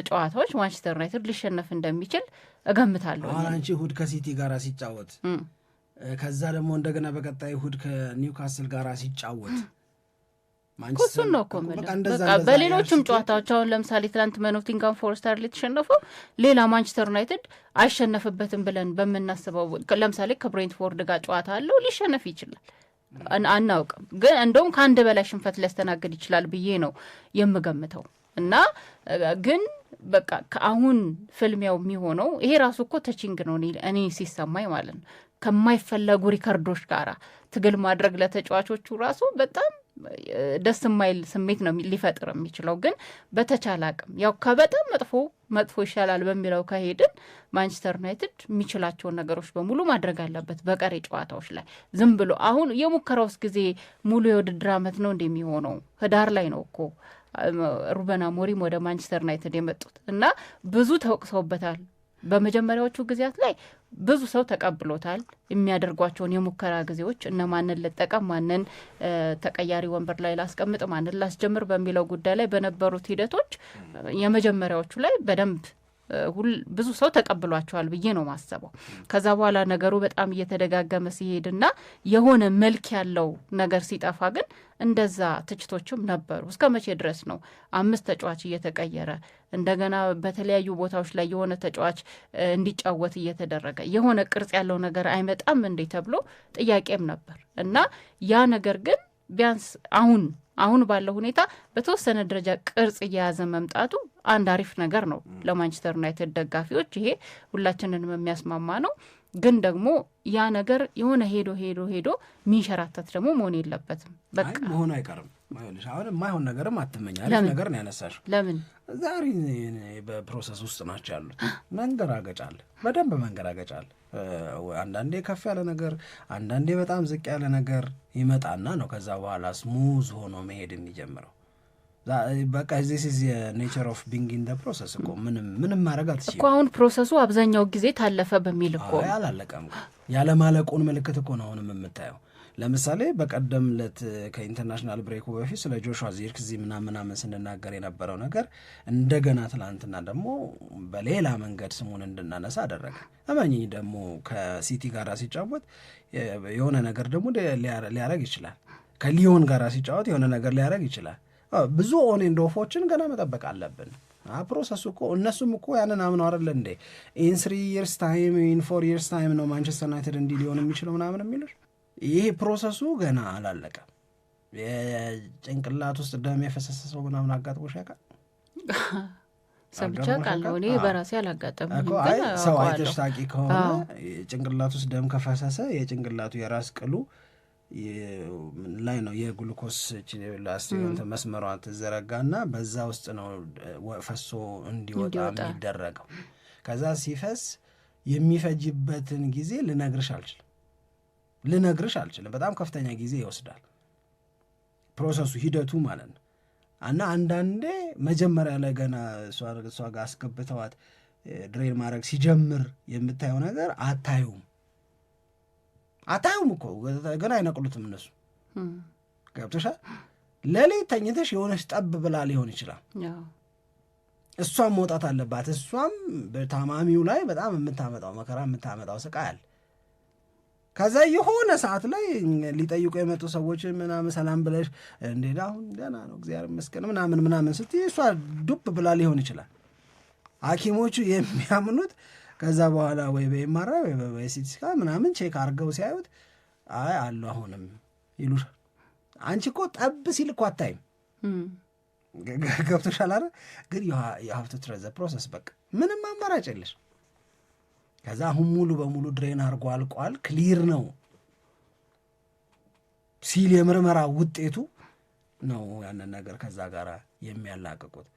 ጨዋታዎች ማንቸስተር ዩናይትድ ሊሸነፍ እንደሚችል እገምታለሁ። አሁን አንቺ እሑድ ከሲቲ ጋር ሲጫወት ከዛ ደግሞ እንደገና በቀጣይ እሑድ ከኒውካስል ጋር ሲጫወት እሱን ነው እኮ በሌሎችም ጨዋታዎች አሁን ለምሳሌ ትናንት ኖቲንግሃም ፎረስት የተሸነፈው ሌላ ማንቸስተር ዩናይትድ አይሸነፍበትም ብለን በምናስበው ለምሳሌ ከብሬንትፎርድ ጋር ጨዋታ አለው ሊሸነፍ ይችላል፣ አናውቅም። ግን እንደውም ከአንድ በላይ ሽንፈት ሊያስተናግድ ይችላል ብዬ ነው የምገምተው። እና ግን በቃ ከአሁን ፍልሚያው የሚሆነው ይሄ ራሱ እኮ ተቺንግ ነው እኔ ሲሰማኝ ማለት ነው። ከማይፈለጉ ሪከርዶች ጋር ትግል ማድረግ ለተጫዋቾቹ ራሱ በጣም ደስ የማይል ስሜት ነው ሊፈጥር የሚችለው። ግን በተቻለ አቅም ያው ከበጣም መጥፎ ይሻላል በሚለው ከሄድን ማንቸስተር ዩናይትድ የሚችላቸውን ነገሮች በሙሉ ማድረግ አለበት በቀሪ ጨዋታዎች ላይ። ዝም ብሎ አሁን የሙከራውስ ጊዜ ሙሉ የውድድር ዓመት ነው እንደሚሆነው ህዳር ላይ ነው እኮ ሩበን አሞሪም ወደ ማንቸስተር ዩናይትድ የመጡት እና ብዙ ተወቅሰውበታል። በመጀመሪያዎቹ ጊዜያት ላይ ብዙ ሰው ተቀብሎታል። የሚያደርጓቸውን የሙከራ ጊዜዎች እነማንን ልጠቀም፣ ማንን ተቀያሪ ወንበር ላይ ላስቀምጥ፣ ማንን ላስጀምር በሚለው ጉዳይ ላይ በነበሩት ሂደቶች የመጀመሪያዎቹ ላይ በደንብ ብዙ ሰው ተቀብሏቸዋል ብዬ ነው ማሰበው። ከዛ በኋላ ነገሩ በጣም እየተደጋገመ ሲሄድና የሆነ መልክ ያለው ነገር ሲጠፋ ግን እንደዛ ትችቶችም ነበሩ። እስከ መቼ ድረስ ነው 5 ተጫዋች እየተቀየረ እንደገና በተለያዩ ቦታዎች ላይ የሆነ ተጫዋች እንዲጫወት እየተደረገ የሆነ ቅርጽ ያለው ነገር አይመጣም እንዴ ተብሎ ጥያቄም ነበር እና ያ ነገር ግን ቢያንስ አሁን ባለው ሁኔታ በተወሰነ ደረጃ ቅርጽ እየያዘ መምጣቱ አንድ አሪፍ ነገር ነው ለማንቸስተር ዩናይትድ ደጋፊዎች። ይሄ ሁላችንንም የሚያስማማ ነው። ግን ደግሞ ያ ነገር የሆነ ሄዶ ሚንሸራተት ደግሞ መሆን የለበትም። በቃ መሆኑ አይቀርም። አሁን የማይሆን ነገርም አትመኛለች። ነገር ነው ያነሳሽው። ለምን ዛሬ በፕሮሰስ ውስጥ ናቸው ያሉት። መንገራገጫ አለ፣ በደንብ መንገራገጫ አለ። አንዳንዴ ከፍ ያለ ነገር፣ አንዳንዴ በጣም ዝቅ ያለ ነገር ይመጣና ነው ከዛ በኋላ ስሙዝ ሆኖ መሄድ የሚጀምረው። በቃ ዚስ ኢዝ ኔቸር ኦፍ ቢንግ ኢን ዘ ፕሮሰስ እኮ ምንም ማድረግ አትችልም እኮ። አሁን ፕሮሰሱ አብዛኛው ጊዜ ታለፈ በሚል እኮ አላለቀም። ያለማለቁን ምልክት እኮ ነው አሁንም የምታየው። ለምሳሌ በቀደም ለት ከኢንተርናሽናል ብሬኩ በፊት ስለ ጆሹዋ ዚርክዚ ምናምን ስንናገር የነበረው ነገር እንደገና ትላንትና ደግሞ በሌላ መንገድ ስሙን እንድናነሳ አደረገ። እመኚኝ ደግሞ ከሲቲ ጋር ሲጫወት የሆነ ነገር ደግሞ ሊያረግ ይችላል። ከሊዮን ጋር ሲጫወት የሆነ ነገር ሊያረግ ይችላል። ብዙ ኦን ኤንድ ኦፎችን ገና መጠበቅ አለብን። ፕሮሰሱ እኮ እነሱም እኮ ያንን አምነው አይደለ እንዴ ኢን 3 years time ኢን 4 years time ነው ማንቸስተር ዩናይትድ እንዲህ ሊሆን የሚችለው ምናምን የሚሉት። ይሄ ፕሮሰሱ ገና አላለቀም። የጭንቅላት ውስጥ ደም የፈሰሰ ሰው ምናምን አጋጥሞሽ ያውቃል? ሰብቻ ቃለው እኔ በራሴ አላጋጠመኝም። ግን ሰው አይተሽ ታውቂ ከሆነ ጭንቅላት ውስጥ ደም ከፈሰሰ የጭንቅላቱ የራስ ቅሉ ላይ ነው የግሉኮስ ላስቲዮን መስመሯ ትዘረጋና በዛ ውስጥ ነው ፈሶ እንዲወጣ የሚደረገው። ከዛ ሲፈስ የሚፈጅበትን ጊዜ ልነግርሽ አልችልም። በጣም ከፍተኛ ጊዜ ይወስዳል ፕሮሰሱ፣ ሂደቱ ማለት ነው። እና አንዳንዴ መጀመሪያ ላይ ገና እሷ ጋር አስገብተዋት ድሬን ማድረግ ሲጀምር የምታየው ነገር አታዩም እኮ ገና አይነቅሉትም እነሱ። ገብቶሻል? ሌሊት ተኝተሽ የሆነች ጠብ ብላ ሊሆን ይችላል። እሷም መውጣት አለባት። እሷም በታማሚው ላይ በጣም የምታመጣው መከራ የምታመጣው ስቃይ አለ። ከዛ የሆነ ሰዓት ላይ ሊጠይቁ የመጡ ሰዎች ምናምን ሰላም ብለሽ እንዴት አሁን ደህና ነው እግዚአብሔር ይመስገን ምናምን ስትይ እሷ ዱብ ብላ ሊሆን ይችላል። ሐኪሞቹ የሚያምኑት ከዛ በኋላ ወይ በኤምአርአይ ወይ በሲቲ ስካን ምናምን ቼክ አድርገው ሲያዩት አይ አሉ አሁንም ይሉሻል። አንቺ እኮ ጠብ ሲል እኮ አታይም። ገብቶሻል አይደል? ግን you have to trust the process። በቃ ምንም አማራጭ የለሽ። ከዛ አሁን ሙሉ በሙሉ ድሬን አድርጎ አልቋል፣ ክሊር ነው ሲል የምርመራ ውጤቱ ነው ያንን ነገር ከዛ ጋር የሚያላቅቁት።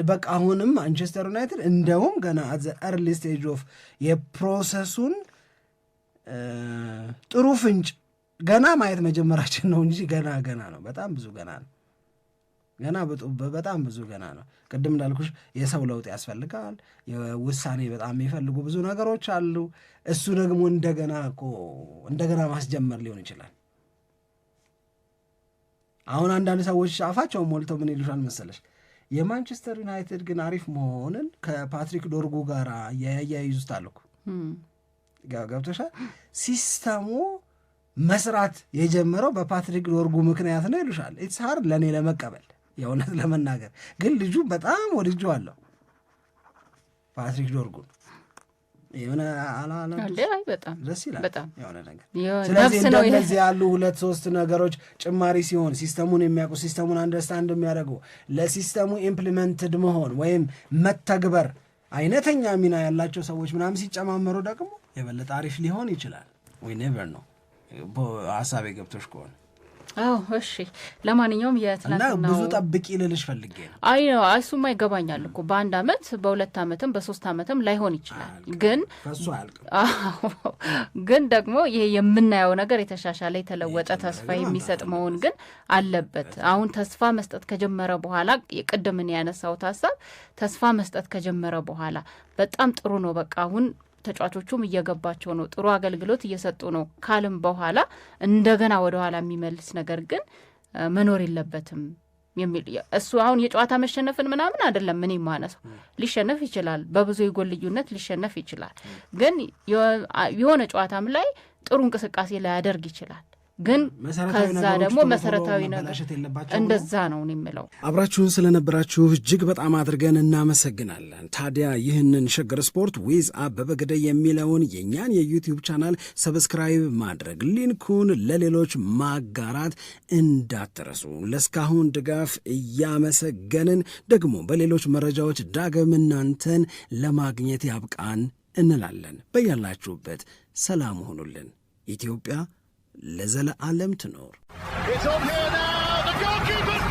በቃ አሁንም ማንቸስተር ዩናይትድ እንደውም ገና at the early stage of የፕሮሰሱን ጥሩ ፍንጭ ገና ማየት መጀመራችን ነው እንጂ ገና ነው። በጣም ብዙ ገና ነው። በጣም ብዙ ገና ነው። ቅድም እንዳልኩሽ የሰው ለውጥ ያስፈልጋል። የውሳኔ በጣም የሚፈልጉ ብዙ ነገሮች አሉ። እሱ ደግሞ እንደገና ማስጀመር ሊሆን ይችላል። አሁን አንዳንድ ሰዎች አፋቸውን ሞልተው ምን ይሉሻል መሰለሽ? የማንቸስተር ዩናይትድ ግን አሪፍ መሆንን ከፓትሪክ ዶርጉ ጋር ያያይዙታል እኮ። ገብቶሻል? ሲስተሙ መስራት የጀመረው በፓትሪክ ዶርጉ ምክንያት ነው ይሉሻል። ኢትስ ሃርድ ለእኔ ለመቀበል የእውነት ለመናገር ግን ልጁ በጣም ወድጄዋለሁ ፓትሪክ ዶርጉን። የሆነ በጣም ደስ ይላል የሆነ ነገር። ስለዚህ እንደዚህ ያሉ 2-3 ነገሮች ጭማሪ ሲሆን ሲስተሙን የሚያውቁ ሲስተሙን አንደርስታንድ የሚያደርጉ ለሲስተሙ ኢምፕሊመንትድ መሆን ወይም መተግበር አይነተኛ ሚና ያላቸው ሰዎች ምናምን ሲጨማመሩ ደግሞ የበለጠ አሪፍ ሊሆን ይችላል። ዊ ኔቨር ነው ሀሳቤ ገብቶሽ ከሆነ። እሺ ለማንኛውም የትናንትናው ብዙ ጠብቂ ልልሽ ፈልጌ ነው። አይ ነው እሱማ ይገባኛል እኮ በአንድ ዓመት በ2 ዓመትም በ3 ዓመትም ላይሆን ይችላል። ግን ደግሞ ይሄ የምናየው ነገር የተሻሻለ የተለወጠ ተስፋ የሚሰጥ መሆን ግን አለበት። አሁን ተስፋ መስጠት ከጀመረ በኋላ የቅድምን ያነሳው ሀሳብ ተስፋ መስጠት ከጀመረ በኋላ በጣም ጥሩ ነው። በቃ አሁን ተጫዋቾቹም እየገባቸው ነው፣ ጥሩ አገልግሎት እየሰጡ ነው ካልም በኋላ እንደገና ወደ ኋላ የሚመልስ ነገር ግን መኖር የለበትም የሚል እሱ አሁን የጨዋታ መሸነፍን ምናምን አይደለም። ምን ማነሳው ሊሸነፍ ይችላል፣ በብዙ የጎል ልዩነት ሊሸነፍ ይችላል። ግን የሆነ ጨዋታም ላይ ጥሩ እንቅስቃሴ ላይ ያደርግ ይችላል። ግን ከዛ ደግሞ መሰረታዊ ነገር እንደዛ ነው የሚለው። አብራችሁን ስለነበራችሁ እጅግ በጣም አድርገን እናመሰግናለን። ታዲያ ይህንን ሸገር ስፖርት ዊዝ አበበ ግደይ የሚለውን የእኛን የዩቲዩብ ቻናል ሰብስክራይብ ማድረግ፣ ሊንኩን ለሌሎች ማጋራት እንዳትረሱ። ለእስካሁን ድጋፍ እያመሰገንን ደግሞ በሌሎች መረጃዎች ዳግም እናንተን ለማግኘት ያብቃን እንላለን። በያላችሁበት ሰላም ሆኑልን። ኢትዮጵያ ለዘለዓለም ትኖር። It's on here now. The goalkeeper's